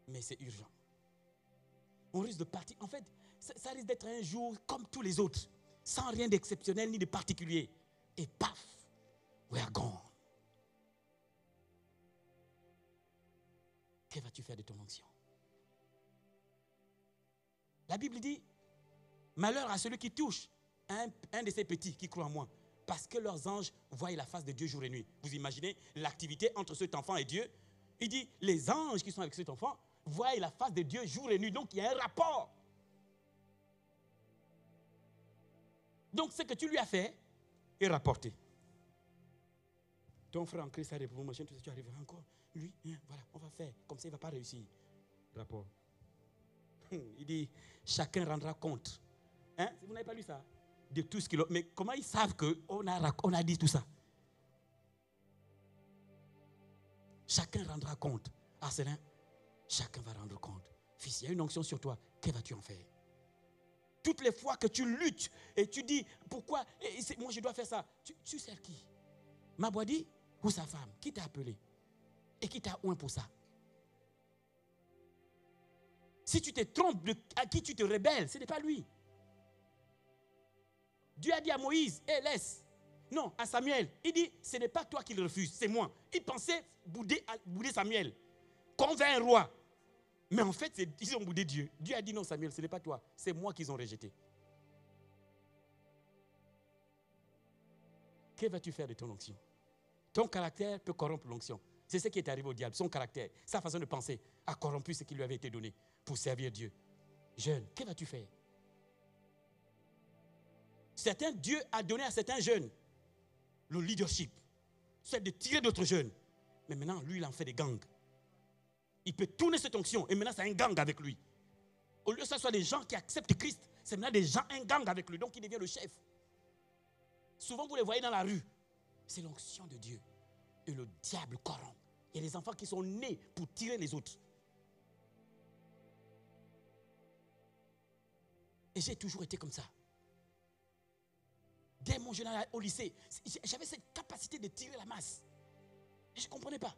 Mais c'est urgent. On risque de partir. En fait, ça risque d'être un jour comme tous les autres, sans rien d'exceptionnel ni de particulier. Et paf, we are gone. Que vas-tu faire de ton onction? La Bible dit, malheur à celui qui touche un de ces petits qui croient en moi, parce que leurs anges voient la face de Dieu jour et nuit. Vous imaginez l'activité entre cet enfant et Dieu? Il dit, les anges qui sont avec cet enfant voient la face de Dieu jour et nuit. Donc, il y a un rapport. Donc, ce que tu lui as fait est rapporté. Ton frère en Christ a réprouvé, machin, tout ça, tu arriveras encore. Lui, voilà, on va faire. Comme ça, il ne va pas réussir. Rapport. Il dit, chacun rendra compte. Hein? Vous n'avez pas lu ça? De tout ce qu'il a. Mais comment ils savent qu'on a dit tout ça? Chacun rendra compte. Arcelin, chacun va rendre compte. Fils, il y a une onction sur toi. Que vas-tu en faire? Toutes les fois que tu luttes et tu dis, pourquoi moi je dois faire ça? Tu sers qui? Mabwadi ou sa femme? Qui t'a appelé? Et qui t'a oint pour ça? Si tu te trompes à qui tu te rebelles, ce n'est pas lui. Dieu a dit à Moïse, laisse. Non, à Samuel, il dit, ce n'est pas toi qui le refuses, c'est moi. Il pensait bouder Samuel, qu'on veut un roi. Mais en fait, ils ont boudé Dieu. Dieu a dit, non Samuel, ce n'est pas toi, c'est moi qu'ils ont rejeté. Que vas-tu faire de ton onction? Ton caractère peut corrompre l'onction. C'est ce qui est arrivé au diable, son caractère, sa façon de penser a corrompu ce qui lui avait été donné pour servir Dieu. Jeune, que vas-tu faire? Dieu a donné à certains jeunes le leadership, c'est de tirer d'autres jeunes. Mais maintenant, lui, il en fait des gangs. Il peut tourner cette onction et maintenant, c'est un gang avec lui. Au lieu que ce soit des gens qui acceptent Christ, c'est maintenant des gens, un gang avec lui. Donc, il devient le chef. Souvent, vous les voyez dans la rue. C'est l'onction de Dieu. Et le diable corrompt. Il y a des enfants qui sont nés pour tirer les autres. Et j'ai toujours été comme ça. Dès mon jeune âge au lycée, j'avais cette capacité de tirer la masse. Et je ne comprenais pas.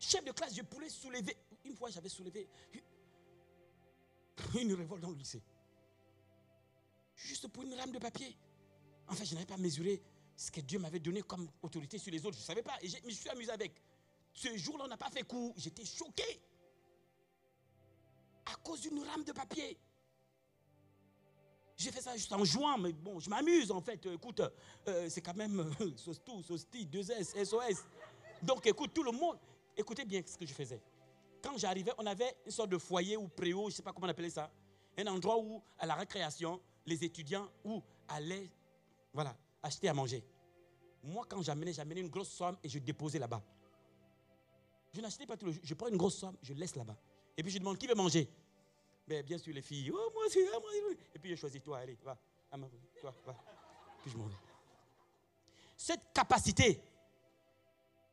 chef de classe, je pouvais soulever. Une fois, j'avais soulevé une révolte dans le lycée. Juste pour une rame de papier. En fait, je n'avais pas mesuré ce que Dieu m'avait donné comme autorité sur les autres. Je ne savais pas. Et je me suis amusé avec. Ce jour-là, on n'a pas fait cours. J'étais choqué. À cause d'une rame de papier. J'ai fait ça juste en jouant, mais bon, je m'amuse en fait. Écoute, c'est quand même Sosti, 2S, SOS. Donc écoute, tout le monde, écoutez bien ce que je faisais. Quand j'arrivais, on avait une sorte de foyer ou préau, je ne sais pas comment on appelait ça. Un endroit où, à la récréation, les étudiants allaient acheter à manger. Moi, quand j'amenais une grosse somme et je déposais là-bas. Je n'achetais pas tout le jour. Je prends une grosse somme, je laisse là-bas. Et puis je demande qui veut manger. Mais bien sûr, les filles, oh, moi aussi, moi aussi. Et puis je choisis, toi, allez, va. Toi, va. Puis je m'en vais. Cette capacité,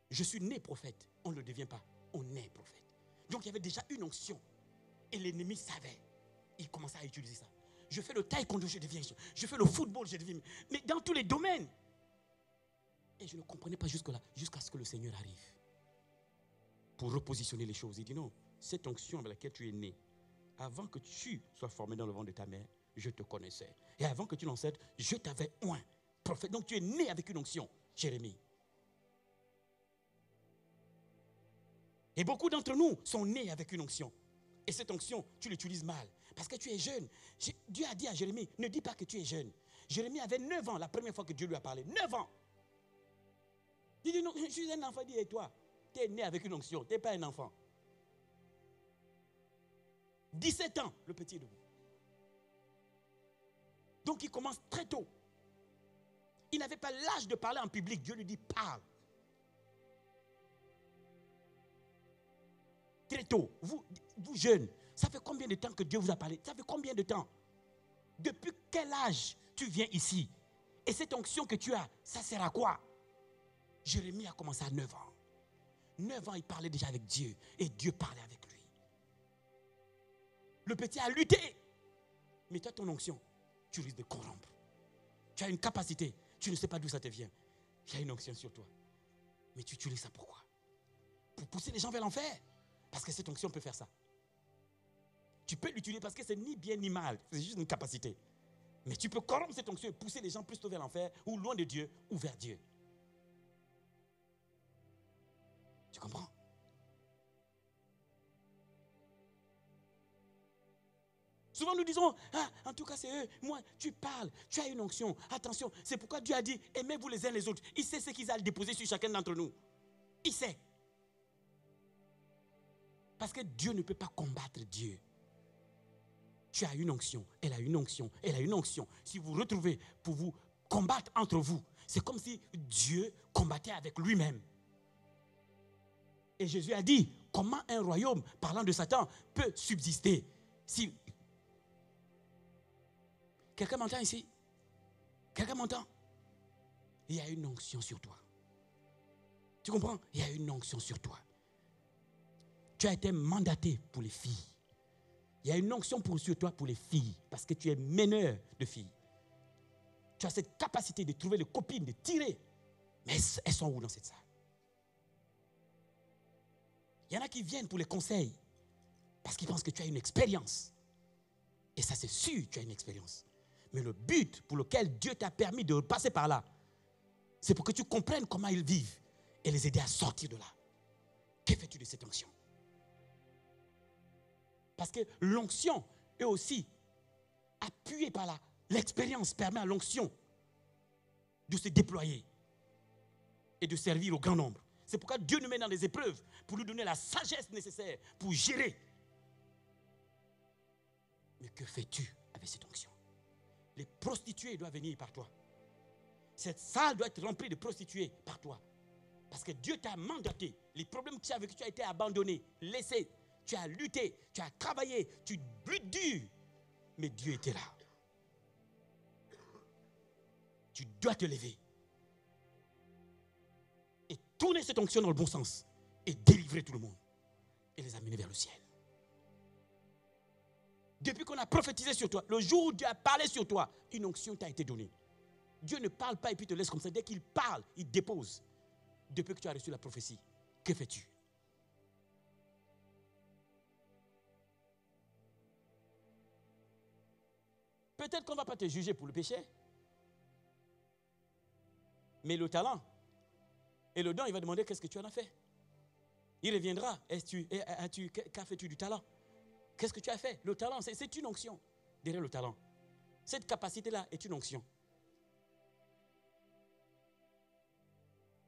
je suis né prophète. On ne le devient pas. On est prophète. Donc il y avait déjà une onction. Et l'ennemi savait. Il commençait à utiliser ça. Je fais le taekwondo, je deviens. Je fais le football, je deviens. Mais dans tous les domaines. Et je ne comprenais pas jusque-là, jusqu'à ce que le Seigneur arrive. Pour repositionner les choses. Il dit non, cette onction avec laquelle tu es né, avant que tu sois formé dans le ventre de ta mère, je te connaissais. Et avant que tu l'ancêtres, je t'avais oint. Prophète. Donc tu es né avec une onction, Jérémie. Et beaucoup d'entre nous sont nés avec une onction. Et cette onction, tu l'utilises mal. Parce que tu es jeune. Dieu a dit à Jérémie, ne dis pas que tu es jeune. Jérémie avait 9 ans la première fois que Dieu lui a parlé. 9 ans. Il dit non, je suis un enfant. Il dit, et toi, tu es né avec une onction. Tu n'es pas un enfant. 17 ans, le petit est debout. Donc il commence très tôt. Il n'avait pas l'âge de parler en public. Dieu lui dit, parle. Très tôt. Vous jeunes, ça fait combien de temps que Dieu vous a parlé? Ça fait combien de temps? Depuis quel âge tu viens ici? Et cette onction que tu as, ça sert à quoi? Jérémie a commencé à 9 ans. 9 ans, il parlait déjà avec Dieu. Et Dieu parlait avec lui. Le petit a lutté. Mais toi, ton onction, tu risques de corrompre. Tu as une capacité. Tu ne sais pas d'où ça te vient. Il y a une onction sur toi. Mais tu utilises ça pourquoi? Pour pousser les gens vers l'enfer. Parce que cette onction peut faire ça. Tu peux l'utiliser parce que c'est ni bien ni mal. C'est juste une capacité. Mais tu peux corrompre cette onction et pousser les gens plutôt vers l'enfer ou loin de Dieu ou vers Dieu. Tu comprends? Souvent nous disons, ah, en tout cas c'est eux, moi tu parles, tu as une onction. Attention, c'est pourquoi Dieu a dit, aimez-vous les uns les autres. Il sait ce qu'il a déposé sur chacun d'entre nous. Il sait. Parce que Dieu ne peut pas combattre Dieu. Tu as une onction, elle a une onction, elle a une onction. Si vous retrouvez pour vous combattre entre vous, c'est comme si Dieu combattait avec lui-même. Et Jésus a dit, comment un royaume, parlant de Satan, peut subsister si... Quelqu'un m'entend ici? Quelqu'un m'entend? Il y a une onction sur toi. Tu comprends? Il y a une onction sur toi. Tu as été mandaté pour les filles. Il y a une onction sur toi pour les filles, parce que tu es meneur de filles. Tu as cette capacité de trouver les copines, de tirer. Mais elles sont où dans cette salle? Il y en a qui viennent pour les conseils, parce qu'ils pensent que tu as une expérience. Et ça, c'est sûr, tu as une expérience. Mais le but pour lequel Dieu t'a permis de passer par là, c'est pour que tu comprennes comment ils vivent et les aider à sortir de là. Que fais-tu de cette onction? Parce que l'onction est aussi appuyée par l'expérience permet à l'onction de se déployer et de servir au grand nombre. C'est pourquoi Dieu nous met dans des épreuves pour nous donner la sagesse nécessaire pour gérer. Mais que fais-tu avec cette onction? Les prostituées doivent venir par toi. Cette salle doit être remplie de prostituées par toi. Parce que Dieu t'a mandaté. Les problèmes que tu as vécu, tu as été abandonné, laissé. Tu as lutté, tu as travaillé, tu luttes dur. Mais Dieu était là. Tu dois te lever. Et tourner cette onction dans le bon sens. Et délivrer tout le monde. Et les amener vers le ciel. Depuis qu'on a prophétisé sur toi, le jour où Dieu a parlé sur toi, une onction t'a été donnée. Dieu ne parle pas et puis te laisse comme ça. Dès qu'il parle, il dépose. Depuis que tu as reçu la prophétie, que fais-tu? Peut-être qu'on ne va pas te juger pour le péché. Mais le talent et le don, il va demander qu'est-ce que tu en as fait. Il reviendra. Qu'a fait-tu du talent? Qu'est-ce que tu as fait? Le talent, c'est une onction. Derrière le talent. Cette capacité-là est une onction.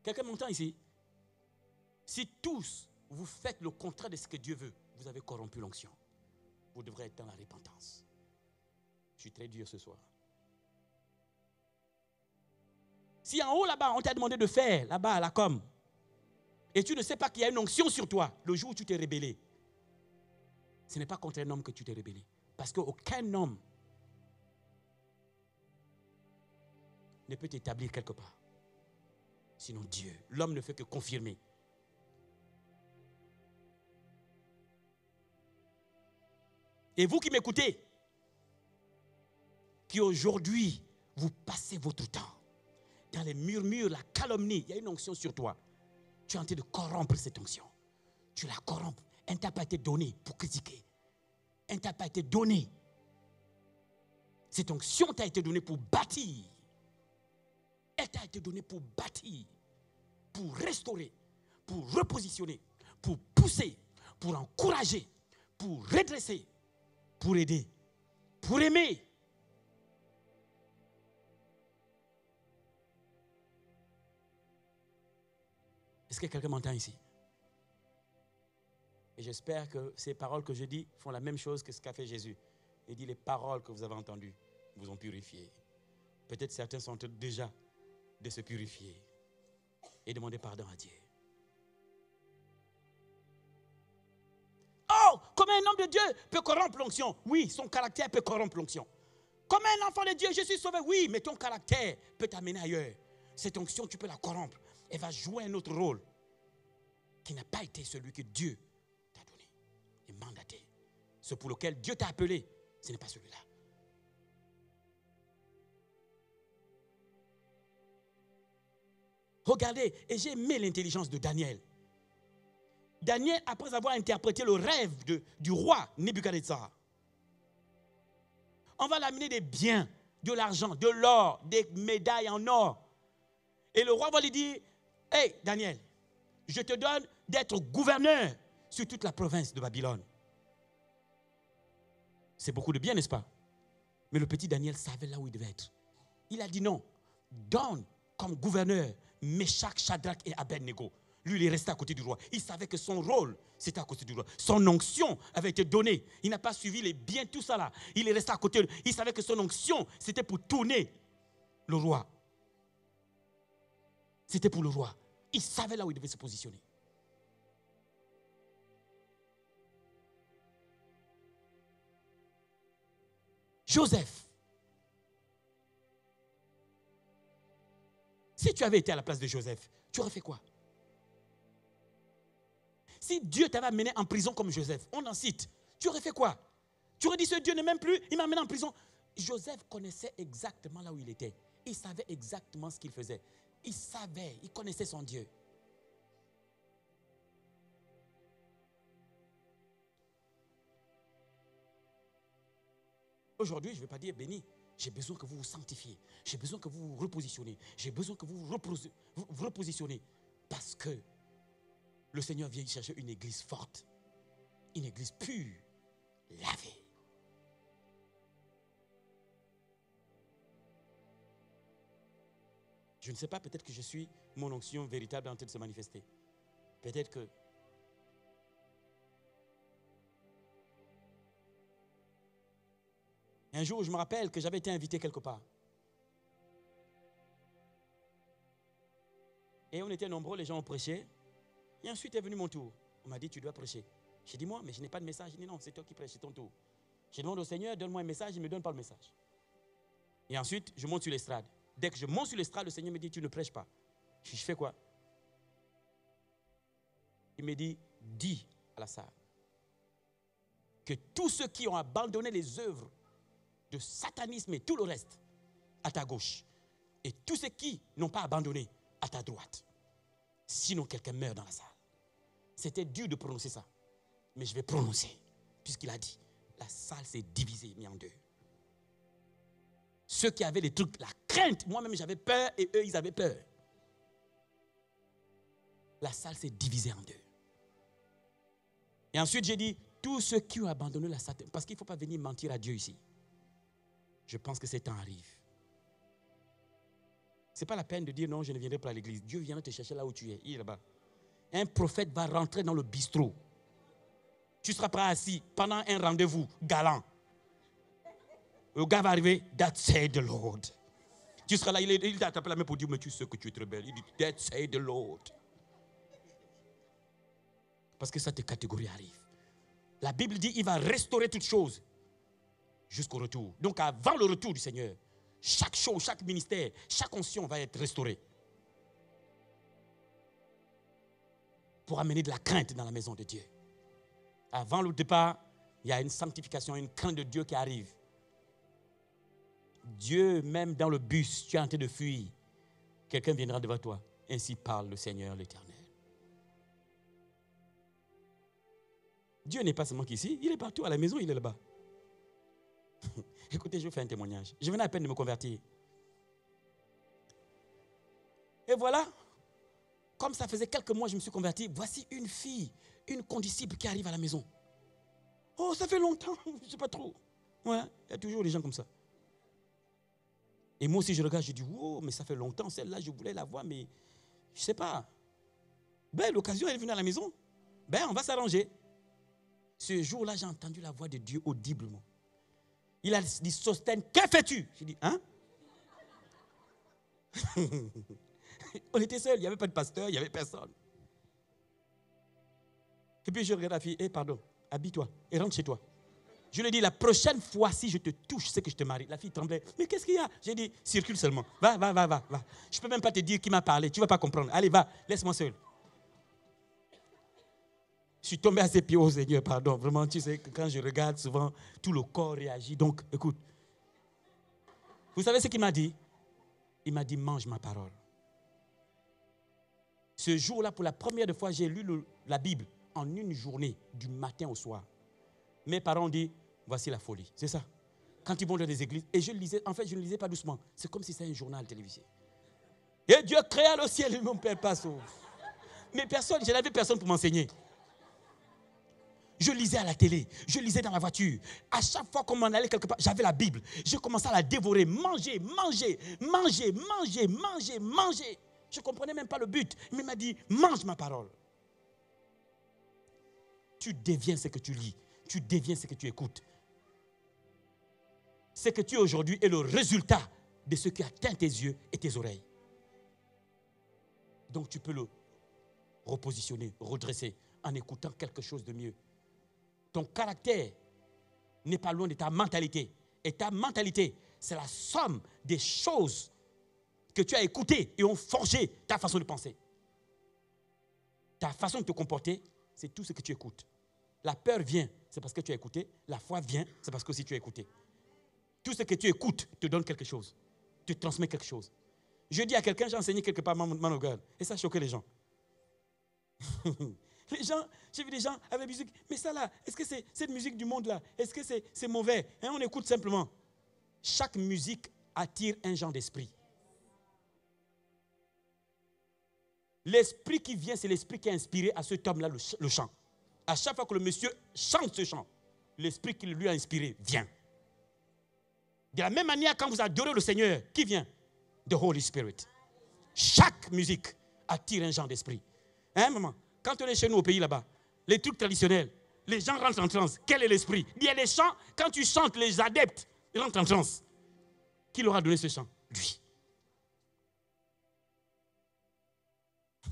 Quelqu'un m'entend ici? Si tous vous faites le contraire de ce que Dieu veut, vous avez corrompu l'onction. Vous devrez être dans la repentance. Je suis très dur ce soir. Si en haut là-bas, on t'a demandé de faire, là-bas à la com, et tu ne sais pas qu'il y a une onction sur toi, le jour où tu t'es rébellé, ce n'est pas contre un homme que tu t'es rébellé. Parce qu'aucun homme ne peut t'établir quelque part. Sinon Dieu, l'homme ne fait que confirmer. Et vous qui m'écoutez, qui aujourd'hui, vous passez votre temps dans les murmures, la calomnie, il y a une onction sur toi. Tu es en train de corrompre cette onction. Tu la corrompes. Elle ne t'a pas été donnée pour critiquer. Elle ne t'a pas été donnée. Cette onction t'a été donnée pour bâtir. Elle t'a été donnée pour bâtir, pour restaurer, pour repositionner, pour pousser, pour encourager, pour redresser, pour aider, pour aimer. Est-ce que quelqu'un m'entend ici? Et j'espère que ces paroles que je dis font la même chose que ce qu'a fait Jésus. Il dit, les paroles que vous avez entendues vous ont purifié. Peut-être certains sont déjà de se purifier et demander pardon à Dieu. Oh, comment un homme de Dieu peut corrompre l'onction? Oui, son caractère peut corrompre l'onction. Comme un enfant de Dieu, je suis sauvé. Oui, mais ton caractère peut t'amener ailleurs. Cette onction, tu peux la corrompre. Elle va jouer un autre rôle qui n'a pas été celui que Dieu t'a donné et mandaté. Ce pour lequel Dieu t'a appelé, ce n'est pas celui-là. Regardez, et j'ai aimé l'intelligence de Daniel. Daniel, après avoir interprété le rêve du roi Nebuchadnezzar, on va l'amener des biens, de l'argent, de l'or, des médailles en or. Et le roi va lui dire, hey Daniel, je te donne d'être gouverneur sur toute la province de Babylone. C'est beaucoup de bien, n'est-ce pas? Mais le petit Daniel savait là où il devait être. Il a dit non, donne comme gouverneur Meshach, Shadrach et Abednego. Lui, il est resté à côté du roi. Il savait que son rôle, c'était à côté du roi. Son onction avait été donnée. Il n'a pas suivi les biens, tout ça là. Il est resté à côté. Il savait que son onction, c'était pour tourner le roi. C'était pour le roi. Il savait là où il devait se positionner. Joseph. Si tu avais été à la place de Joseph, tu aurais fait quoi? Si Dieu t'avait amené en prison comme Joseph, on en cite, tu aurais fait quoi? Tu aurais dit, ce Dieu ne m'aime plus, il m'a amené en prison. Joseph connaissait exactement là où il était. Il savait exactement ce qu'il faisait. Il savait, il connaissait son Dieu. Aujourd'hui, je ne vais pas dire béni. J'ai besoin que vous vous sanctifiez. J'ai besoin que vous vous repositionnez. J'ai besoin que vous vous repositionnez. Parce que le Seigneur vient chercher une église forte. Une église pure, lavée. Je ne sais pas, peut-être que je suis mon onction véritable en train de se manifester. Peut-être que un jour, je me rappelle que j'avais été invité quelque part. Et on était nombreux, les gens ont prêché. Et ensuite est venu mon tour. On m'a dit, tu dois prêcher. J'ai dit, moi, mais je n'ai pas de message. Il dit, non, c'est toi qui prêches, c'est ton tour. Je demande au Seigneur, donne-moi un message, il ne me donne pas le message. Et ensuite, je monte sur l'estrade. Dès que je monte sur l'estrade, le Seigneur me dit, tu ne prêches pas. Je fais quoi? Il me dit, dis à la salle que tous ceux qui ont abandonné les œuvres de satanisme et tout le reste, à ta gauche. Et tous ceux qui n'ont pas abandonné, à ta droite. Sinon, quelqu'un meurt dans la salle. C'était dur de prononcer ça. Mais je vais prononcer. Puisqu'il a dit, la salle s'est divisée, mise en deux. Ceux qui avaient des trucs, la crainte. Moi-même, j'avais peur et eux, ils avaient peur. La salle s'est divisée en deux. Et ensuite, j'ai dit, tous ceux qui ont abandonné la salle, parce qu'il ne faut pas venir mentir à Dieu ici. Je pense que ce temps arrive. Ce n'est pas la peine de dire non, je ne viendrai pas à l'église. Dieu viendra te chercher là où tu es. Il est là-bas. Un prophète va rentrer dans le bistrot. Tu seras pas assis pendant un rendez-vous galant. Le gars va arriver, that said the Lord. Tu seras là, il t'a tapé la main pour dire, mais tu sais que tu es très belle. Il dit, that said the Lord. Parce que cette catégorie arrive. La Bible dit, il va restaurer toutes choses jusqu'au retour. Donc avant le retour du Seigneur, chaque chose, chaque ministère, chaque onction va être restaurée. Pour amener de la crainte dans la maison de Dieu. Avant le départ, il y a une sanctification, une crainte de Dieu qui arrive. Dieu, même dans le bus, tu es en train de fuir. Quelqu'un viendra devant toi. Ainsi parle le Seigneur l'Éternel. Dieu n'est pas seulement ici, il est partout à la maison, il est là-bas. Écoutez, je vais faire un témoignage. Je venais à peine de me convertir. Et voilà, comme ça faisait quelques mois que je me suis converti, voici une fille, une condisciple qui arrive à la maison. Oh, ça fait longtemps, je ne sais pas trop. Ouais, il y a toujours des gens comme ça. Et moi aussi, je regarde, je dis, oh, mais ça fait longtemps, celle-là, je voulais la voir, mais je ne sais pas. Ben, l'occasion, elle est venue à la maison. Ben, on va s'arranger. Ce jour-là, j'ai entendu la voix de Dieu audiblement. Il a dit, Sostène, que fais-tu? J'ai dit, hein? On était seuls, il n'y avait pas de pasteur, il n'y avait personne. Et puis je regarde la fille, pardon, habille-toi et rentre chez toi. Je lui ai dit, la prochaine fois, si je te touche, c'est que je te marie. La fille tremblait, mais qu'est-ce qu'il y a? J'ai dit, circule seulement, va. Je ne peux même pas te dire qui m'a parlé, tu ne vas pas comprendre. Allez, va, laisse-moi seul. Je suis tombé à ses pieds, oh Seigneur, pardon. Vraiment, tu sais, quand je regarde, souvent, tout le corps réagit. Donc, écoute. Vous savez ce qu'il m'a dit? Il m'a dit, mange ma parole. Ce jour-là, pour la première fois, j'ai lu la Bible en une journée, du matin au soir. Mes parents ont dit, voici la folie. C'est ça. Quand ils vont dans les églises, et je lisais, en fait, je ne lisais pas doucement. C'est comme si c'était un journal télévisé. Et Dieu créa le ciel et mon Père passe. Mais personne, je n'avais personne pour m'enseigner. Je lisais à la télé, je lisais dans la voiture. À chaque fois qu'on m'en allait quelque part, j'avais la Bible. Je commençais à la dévorer, manger. Je ne comprenais même pas le but. Mais il m'a dit, mange ma parole. Tu deviens ce que tu lis. Tu deviens ce que tu écoutes. Ce que tu es aujourd'hui est le résultat de ce qui atteint tes yeux et tes oreilles. Donc tu peux le repositionner, redresser en écoutant quelque chose de mieux. Ton caractère n'est pas loin de ta mentalité. Et ta mentalité, c'est la somme des choses que tu as écoutées et ont forgé ta façon de penser. Ta façon de te comporter, c'est tout ce que tu écoutes. La peur vient, c'est parce que tu as écouté. La foi vient, c'est parce que aussi tu as écouté. Tout ce que tu écoutes te donne quelque chose. Te transmet quelque chose. Je dis à quelqu'un, j'ai enseigné quelque part Man of God, et ça choquait les gens. Les gens, j'ai vu des gens avec la musique, mais ça là, est-ce que c'est cette musique du monde là? Est-ce que c'est mauvais? On écoute simplement. Chaque musique attire un genre d'esprit. L'esprit qui vient, c'est l'esprit qui a inspiré à cet homme-là le chant. À chaque fois que le monsieur chante ce chant, l'esprit qui lui a inspiré vient. De la même manière, quand vous adorez le Seigneur, qui vient? The Holy Spirit. Chaque musique attire un genre d'esprit. Hein, maman? Quand on est chez nous au pays là-bas, les trucs traditionnels, les gens rentrent en transe. Quel est l'esprit? Il y a les chants, quand tu chantes, les adeptes rentrent en transe. Qui leur a donné ce chant? Lui.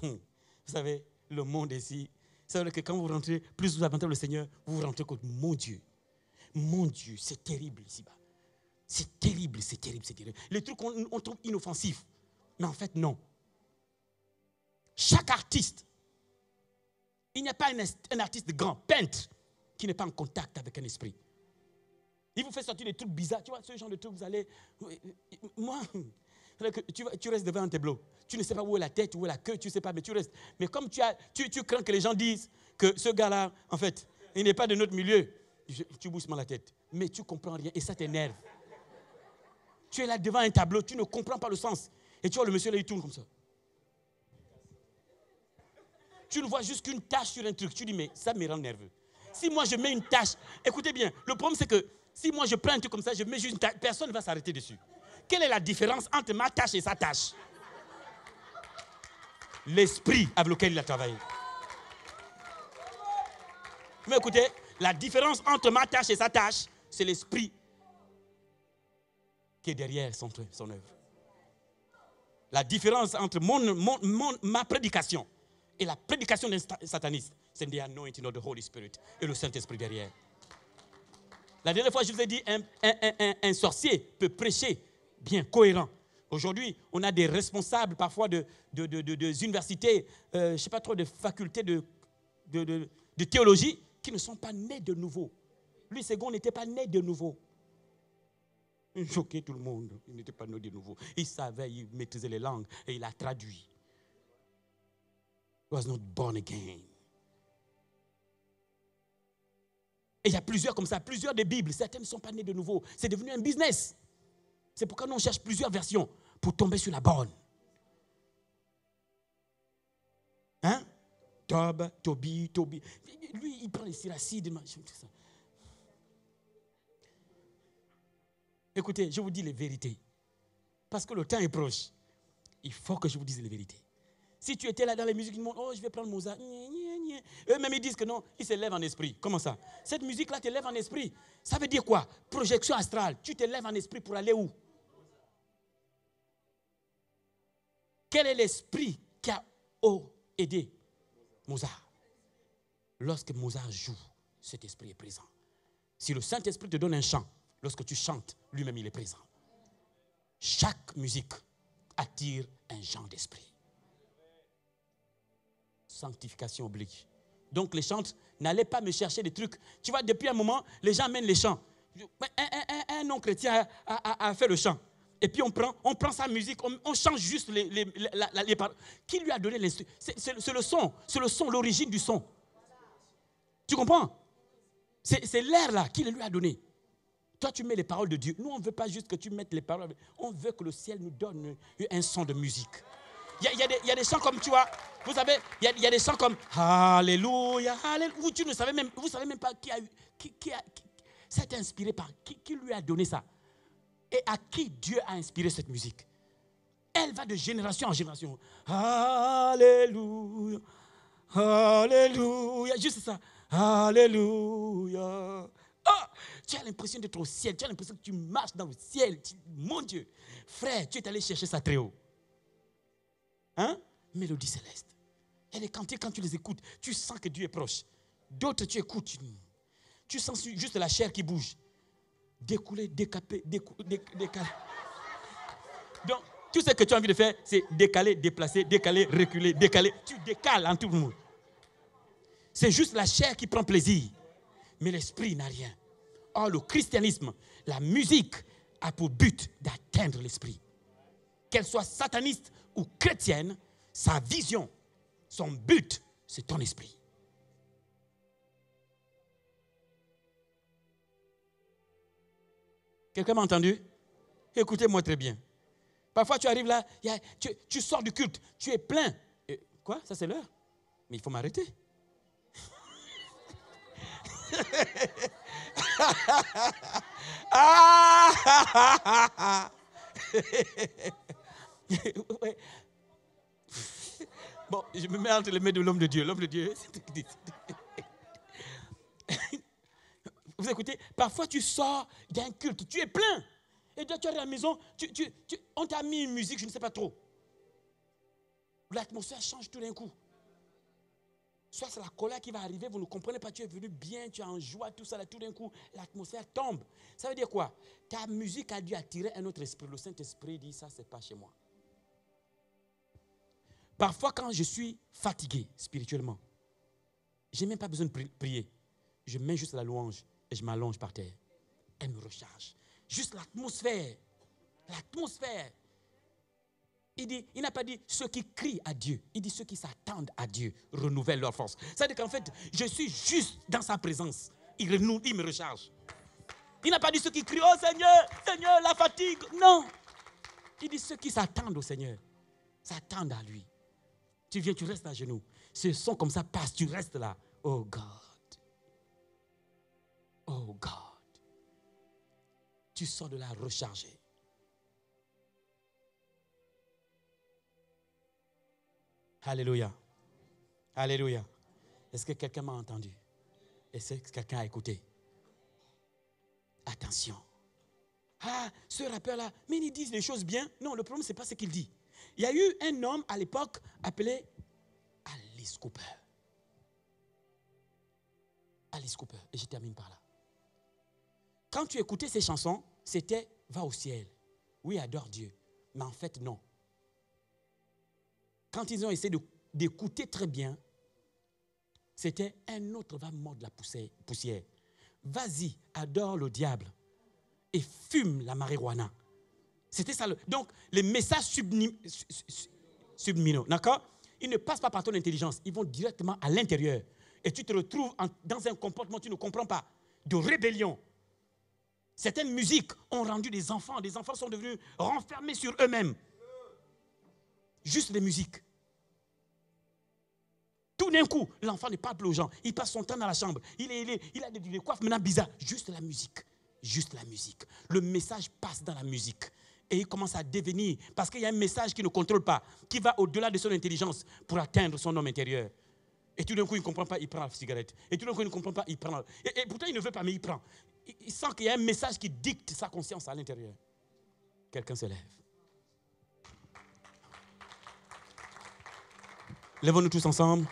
Vous savez, le monde ici, c'est vrai que quand vous rentrez, plus vous avez le Seigneur, vous rentrez contre mon Dieu. Mon Dieu, c'est terrible ici-bas. C'est terrible. Les trucs on trouve inoffensifs. Mais en fait, non. Chaque artiste, il n'y a pas un artiste grand, peintre, qui n'est pas en contact avec un esprit. Il vous fait sortir des trucs bizarres. Tu vois, ce genre de trucs, vous allez... Moi, tu restes devant un tableau. Tu ne sais pas où est la tête, où est la queue, tu ne sais pas, mais tu restes. Mais comme tu crains que les gens disent que ce gars-là, en fait, il n'est pas de notre milieu, tu bousses mal la tête. Mais tu ne comprends rien et ça t'énerve. Tu es là devant un tableau, tu ne comprends pas le sens. Et tu vois le monsieur là, il tourne comme ça. Tu ne vois juste qu'une tache sur un truc. Tu dis, mais ça me rend nerveux. Si moi je mets une tache, écoutez bien, le problème c'est que si moi je prends un truc comme ça, je mets juste une tache, personne ne va s'arrêter dessus. Quelle est la différence entre ma tâche et sa tâche? L'esprit avec lequel il a travaillé. Mais écoutez, la différence entre ma tâche et sa tâche, c'est l'esprit qui est derrière son œuvre. La différence entre ma prédication et la prédication d'un sataniste, c'est the anointing of the Holy Spirit et le Saint-Esprit derrière. La dernière fois, je vous ai dit, un sorcier peut prêcher bien, cohérent. Aujourd'hui, on a des responsables parfois de universités, je ne sais pas trop, de facultés de théologie qui ne sont pas nés de nouveau. Lui, Ségon n'était pas né de nouveau. Il choquait tout le monde. Il n'était pas né de nouveau. Il savait, il maîtrisait les langues et il a traduit. He was not born again. Et il y a plusieurs comme ça, plusieurs des Bibles. Certaines ne sont pas nées de nouveau. C'est devenu un business. C'est pourquoi nous on cherche plusieurs versions pour tomber sur la bonne. Hein? Toby. Lui, il prend les syracides. Écoutez, je vous dis les vérités. Parce que le temps est proche. Il faut que je vous dise les vérités. Si tu étais là dans les musiques du monde, oh, je vais prendre Mozart. Eux-mêmes, ils disent que non, ils se lèvent en esprit. Comment ça? Cette musique-là te lève en esprit. Ça veut dire quoi? Projection astrale. Tu te lèves en esprit pour aller où? Quel est l'esprit qui a aidé Mozart? Lorsque Mozart joue, cet esprit est présent. Si le Saint-Esprit te donne un chant, lorsque tu chantes, lui-même il est présent. Chaque musique attire un genre d'esprit. Sanctification oblige. Donc les chants, n'allez pas me chercher des trucs. Tu vois, depuis un moment, les gens amènent les chants. Un non-chrétien a fait le chant. Et puis on prend sa musique, on change juste les paroles. Qui lui a donné l'instrument? C'est le son, l'origine du son. Tu comprends? C'est l'air là qui le lui a donné. Toi, tu mets les paroles de Dieu. Nous, on ne veut pas juste que tu mettes les paroles. On veut que le ciel nous donne un son de musique. Il y a des chants comme, tu vois, vous savez, il y a des chants comme Alléluia, Alléluia. Vous ne savez même pas qui ça a été inspiré par, qui lui a donné ça. Et à qui Dieu a inspiré cette musique. Elle va de génération en génération. Alléluia, Alléluia. Juste ça. Alléluia. Oh, tu as l'impression d'être au ciel. Tu as l'impression que tu marches dans le ciel. Mon Dieu. Frère, tu es allé chercher ça très haut. Hein? Mélodie céleste. Et les cantiques, quand tu les écoutes, tu sens que Dieu est proche. D'autres, tu écoutes. Tu sens juste la chair qui bouge. Découler, décaper, décaler. Donc, tout ce que tu as envie de faire, c'est décaler, déplacer, décaler, reculer, décaler. Tu décales en tout le monde. C'est juste la chair qui prend plaisir. Mais l'esprit n'a rien. Or, le christianisme, la musique, a pour but d'atteindre l'esprit. Qu'elle soit sataniste ou chrétienne, sa vision, son but, c'est ton esprit. Quelqu'un m'a entendu? Écoutez-moi très bien. Parfois, tu arrives là, tu sors du culte, tu es plein. Et, quoi? Ça, c'est l'heure? Mais il faut m'arrêter. Bon, je me mets entre les mains de l'homme de Dieu. L'homme de Dieu, c'est ce qu'il dit. Vous écoutez, parfois tu sors d'un culte, tu es plein. Et toi, tu es à la maison, on t'a mis une musique, je ne sais pas trop. L'atmosphère change tout d'un coup. Soit c'est la colère qui va arriver, vous ne comprenez pas, tu es venu bien, tu es en joie, tout ça, là, tout d'un coup, l'atmosphère tombe. Ça veut dire quoi? Ta musique a dû attirer un autre esprit. Le Saint-Esprit dit, ça, c'est pas chez moi. Parfois, quand je suis fatigué spirituellement, je n'ai même pas besoin de prier. Je mets juste la louange et je m'allonge par terre. Elle me recharge. Juste l'atmosphère. L'atmosphère. Il n'a pas dit ceux qui crient à Dieu. Il dit ceux qui s'attendent à Dieu renouvellent leur force. C'est-à-dire qu'en fait, je suis juste dans sa présence. Il me recharge. Il n'a pas dit ceux qui crient, oh Seigneur, Seigneur, la fatigue. Non. Il dit ceux qui s'attendent au Seigneur, s'attendent à lui. Tu viens, tu restes à genoux. Ce son comme ça passe, tu restes là. Oh God. Oh God. Tu sors de là rechargé. Alléluia. Alléluia. Est-ce que quelqu'un m'a entendu? Est-ce que quelqu'un a écouté? Attention. Ah, ce rappeur-là, mais ils disent les choses bien. Non, le problème, ce n'est pas ce qu'il dit. Il y a eu un homme à l'époque appelé Alice Cooper. Alice Cooper. Et je termine par là. Quand tu écoutais ces chansons, c'était « Va au ciel ». Oui, adore Dieu. Mais en fait, non. Quand ils ont essayé d'écouter très bien, c'était « Un autre va mordre la poussière. Vas-y, adore le diable et fume la marijuana ». C'était ça. Donc, les messages subliminaux, d'accord? Ils ne passent pas par ton intelligence. Ils vont directement à l'intérieur. Et tu te retrouves dans un comportement que tu ne comprends pas, de rébellion. Certaines musiques ont rendu des enfants sont devenus renfermés sur eux-mêmes. Juste les musiques. Tout d'un coup, l'enfant ne parle plus aux gens. Il passe son temps dans la chambre. Il a des coiffes maintenant bizarres. Juste la musique. Juste la musique. Le message passe dans la musique. Et il commence à devenir, parce qu'il y a un message qui ne contrôle pas, qui va au-delà de son intelligence pour atteindre son homme intérieur. Et tout d'un coup, il ne comprend pas, il prend la cigarette. Et tout d'un coup, il ne comprend pas, il prend. Et pourtant, il ne veut pas, mais il prend. Il sent qu'il y a un message qui dicte sa conscience à l'intérieur. Quelqu'un se lève. Lèvons-nous tous ensemble.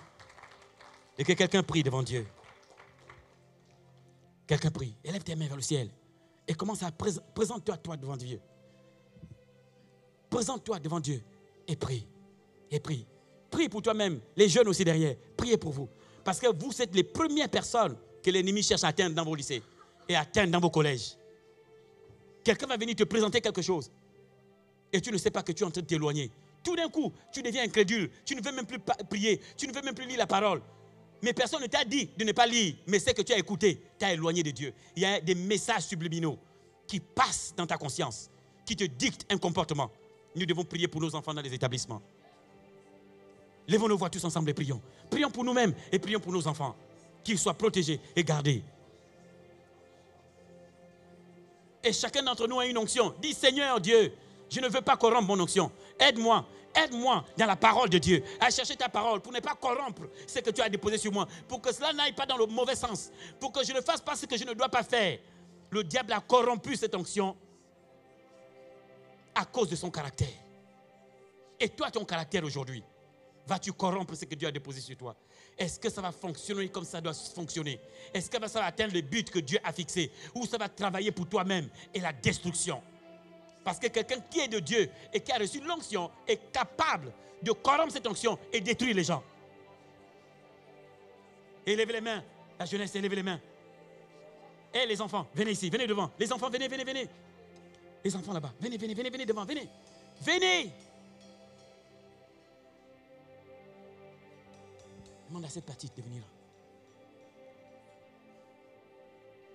Et que quelqu'un prie devant Dieu. Quelqu'un prie. Élève tes mains vers le ciel. Et commence à présente-toi devant Dieu. Présente-toi devant Dieu. Et prie. Et prie. Prie pour toi-même. Les jeunes aussi derrière. Priez pour vous. Parce que vous êtes les premières personnes que l'ennemi cherche à atteindre dans vos lycées. Et à atteindre dans vos collèges. Quelqu'un va venir te présenter quelque chose. Et tu ne sais pas que tu es en train de t'éloigner. Tout d'un coup, tu deviens incrédule. Tu ne veux même plus prier. Tu ne veux même plus lire la parole. Mais personne ne t'a dit de ne pas lire. Mais c'est que tu as écouté. Tu as éloigné de Dieu. Il y a des messages subliminaux qui passent dans ta conscience. Qui te dictent un comportement. Nous devons prier pour nos enfants dans les établissements. Lèvons nos voix tous ensemble et prions. Prions pour nous-mêmes et prions pour nos enfants. Qu'ils soient protégés et gardés. Et chacun d'entre nous a une onction. Dis Seigneur Dieu, je ne veux pas corrompre mon onction. Aide-moi. Aide-moi dans la parole de Dieu à chercher ta parole pour ne pas corrompre ce que tu as déposé sur moi. Pour que cela n'aille pas dans le mauvais sens. Pour que je ne fasse pas ce que je ne dois pas faire. Le diable a corrompu cette onction à cause de son caractère. Et toi, ton caractère aujourd'hui, vas-tu corrompre ce que Dieu a déposé sur toi? Est-ce que ça va fonctionner comme ça doit fonctionner? Est-ce que ça va atteindre le but que Dieu a fixé? Ou ça va travailler pour toi-même et la destruction? Parce que quelqu'un qui est de Dieu et qui a reçu l'onction est capable de corrompre cette onction et détruire les gens. Élevez les mains. La jeunesse, élevez les mains. Et les enfants, venez ici, venez devant. Les enfants, venez. Les enfants là-bas, venez devant, venez. Venez. Demande à cette petite de venir là.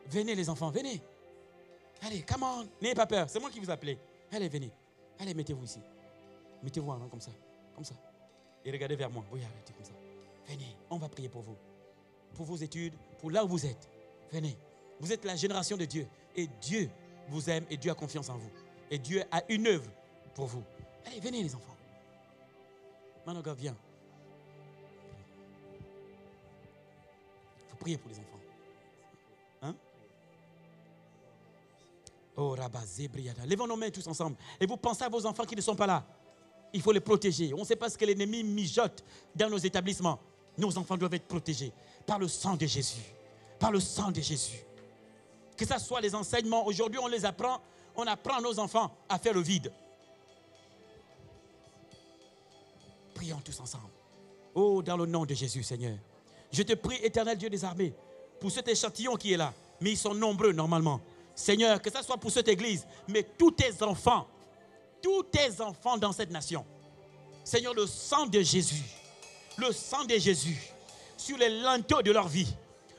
Venez les enfants, venez. Allez, come on. N'ayez pas peur, c'est moi qui vous appelais. Allez, venez. Allez, mettez-vous ici. Mettez-vous en rang comme ça. Comme ça. Et regardez vers moi. Oui, arrêtez comme ça. Venez, on va prier pour vous. Pour vos études, pour là où vous êtes. Venez. Vous êtes la génération de Dieu. Et Dieu vous aime et Dieu a confiance en vous. Et Dieu a une œuvre pour vous. Allez, venez les enfants. Manoga, viens. Il faut prier pour les enfants. Hein? Oh, Rabba Zébriada. Levons nos mains tous ensemble. Et vous pensez à vos enfants qui ne sont pas là. Il faut les protéger. On ne sait pas ce que l'ennemi mijote dans nos établissements. Nos enfants doivent être protégés par le sang de Jésus. Par le sang de Jésus. Que ce soit les enseignements. Aujourd'hui, on les apprend. On apprend à nos enfants à faire le vide. Prions tous ensemble. Oh, dans le nom de Jésus, Seigneur. Je te prie, éternel Dieu des armées, pour cet échantillon qui est là. Mais ils sont nombreux normalement. Seigneur, que ce soit pour cette église, mais tous tes enfants dans cette nation. Seigneur, le sang de Jésus, sur les linteaux de leur vie.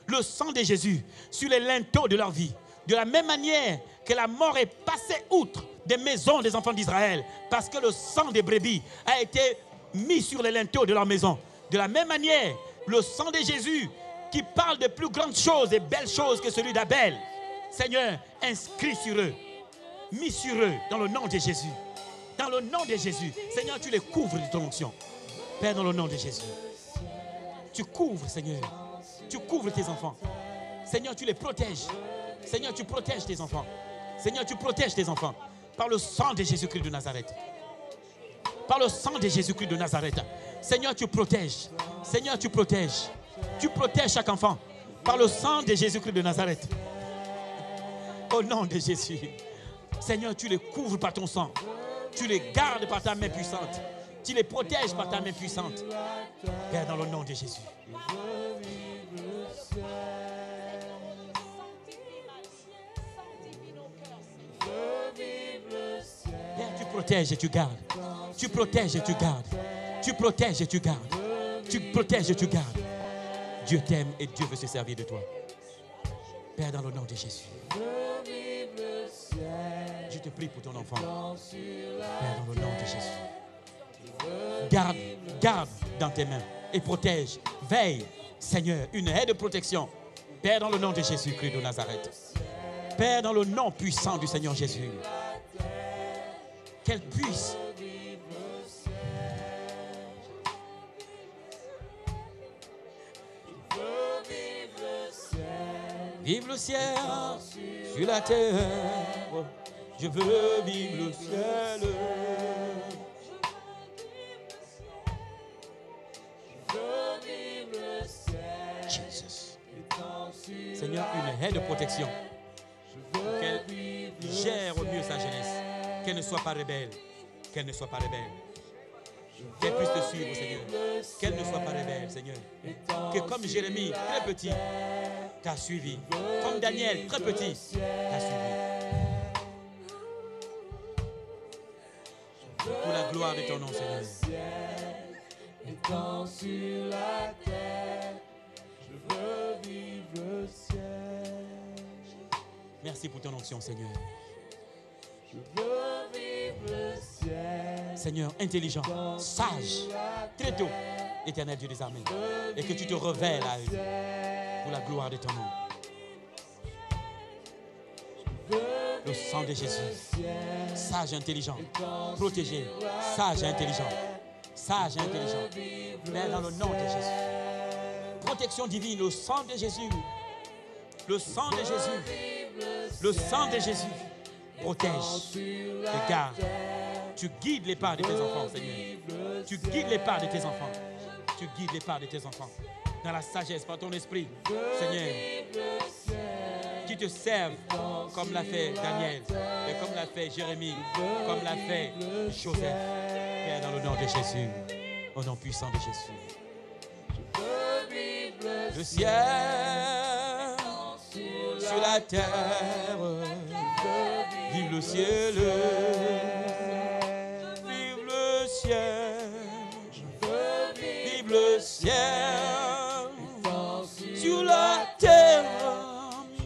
Le sang de Jésus sur les linteaux de leur vie. De la même manière que la mort est passée outre des maisons des enfants d'Israël, parce que le sang des brebis a été mis sur les linteaux de leur maison. De la même manière, le sang de Jésus, qui parle de plus grandes choses et belles choses que celui d'Abel, Seigneur, inscrit sur eux, mis sur eux, dans le nom de Jésus. Dans le nom de Jésus. Seigneur, tu les couvres de ton onction. Père, dans le nom de Jésus. Tu couvres, Seigneur. Tu couvres tes enfants. Seigneur, tu les protèges. Seigneur, tu protèges tes enfants. Seigneur, tu protèges tes enfants. Par le sang de Jésus-Christ de Nazareth. Par le sang de Jésus-Christ de Nazareth. Seigneur, tu protèges. Seigneur, tu protèges. Tu protèges chaque enfant. Par le sang de Jésus-Christ de Nazareth. Au nom de Jésus. Seigneur, tu les couvres par ton sang. Tu les gardes par ta main puissante. Tu les protèges par ta main puissante. Père, dans le nom de Jésus. Père, tu protèges et tu gardes. Tu protèges et tu gardes. Tu protèges et tu gardes. Tu protèges et tu gardes. Dieu t'aime et Dieu veut se servir de toi. Père, dans le nom de Jésus. Je te prie pour ton enfant. Père, dans le nom de Jésus. Garde dans tes mains et protège. Veille, Seigneur, une haie de protection. Père, dans le nom de Jésus-Christ de Nazareth. Père, dans le nom puissant du Seigneur Jésus. Qu'elle puisse vivre le ciel sur la terre. Je veux vivre le ciel. Jesus. Seigneur, une haie de protection. Qu'elle gère au mieux sa jeunesse. Qu'elle ne soit pas rebelle. Qu'elle ne soit pas rebelle. Qu'elle puisse te suivre, Seigneur. Qu'elle ne soit pas rebelle, Seigneur. Que comme Jérémie, très petit, t'a suivi. Comme Daniel, très petit, t'a suivi. Pour la gloire de ton nom, Seigneur. Étant sur la terre, je veux vivre le ciel. Merci pour ton onction, Seigneur. Je veux vivre le ciel. Seigneur, intelligent, sage, très tôt, éternel Dieu des armées. Et que tu te révèles à eux pour la gloire de ton nom. Le sang de Jésus, sage et intelligent, protégé, sage et intelligent, sage et intelligent. Père, dans le nom de Jésus. Protection divine, le sang de Jésus, le sang de Jésus, le sang de Jésus. Protège et garde. Tu guides les pas de tes enfants, Seigneur. Tu guides les pas de tes enfants. Tu guides les pas de tes enfants. Dans la sagesse, par ton esprit, Seigneur. Qui te servent comme l'a fait Daniel, et comme l'a fait Jérémie, comme l'a fait Joseph. Père, dans le nom de Jésus, au nom puissant de Jésus. Le ciel sur la terre. Vive le ciel, vive le ciel, vive le ciel, sur la terre,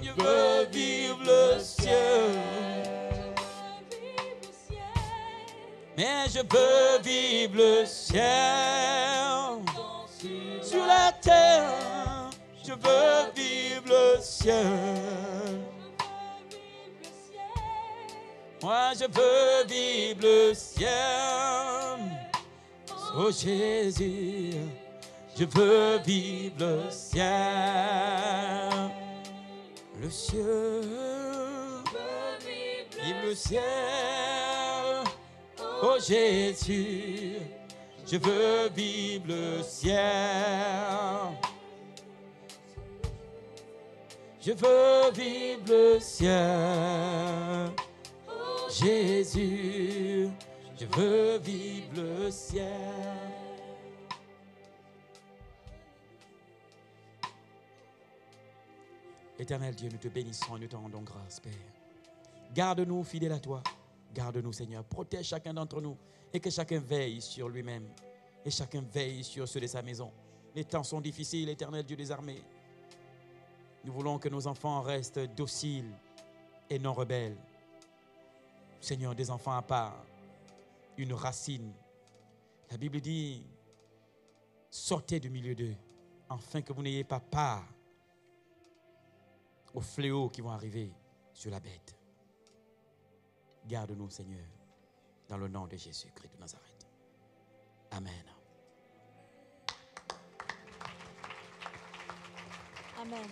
je veux vivre le ciel, mais je veux vivre le ciel, sur la terre, je veux vivre le ciel. Moi, je veux vivre le ciel. Oh Jésus, je veux vivre le ciel. Le ciel, vive le ciel. Oh Jésus, je veux vivre le ciel. Je veux vivre le ciel. Jésus, je veux vivre le ciel. Éternel Dieu, nous te bénissons et nous te rendons grâce, Père. Garde-nous fidèles à toi. Garde-nous, Seigneur. Protège chacun d'entre nous et que chacun veille sur lui-même et chacun veille sur ceux de sa maison. Les temps sont difficiles, Éternel Dieu des armées. Nous voulons que nos enfants restent dociles et non rebelles. Seigneur, des enfants à part, une racine. La Bible dit, sortez du milieu d'eux, afin que vous n'ayez pas part aux fléaux qui vont arriver sur la bête. Garde-nous, Seigneur, dans le nom de Jésus-Christ de Nazareth. Amen. Amen.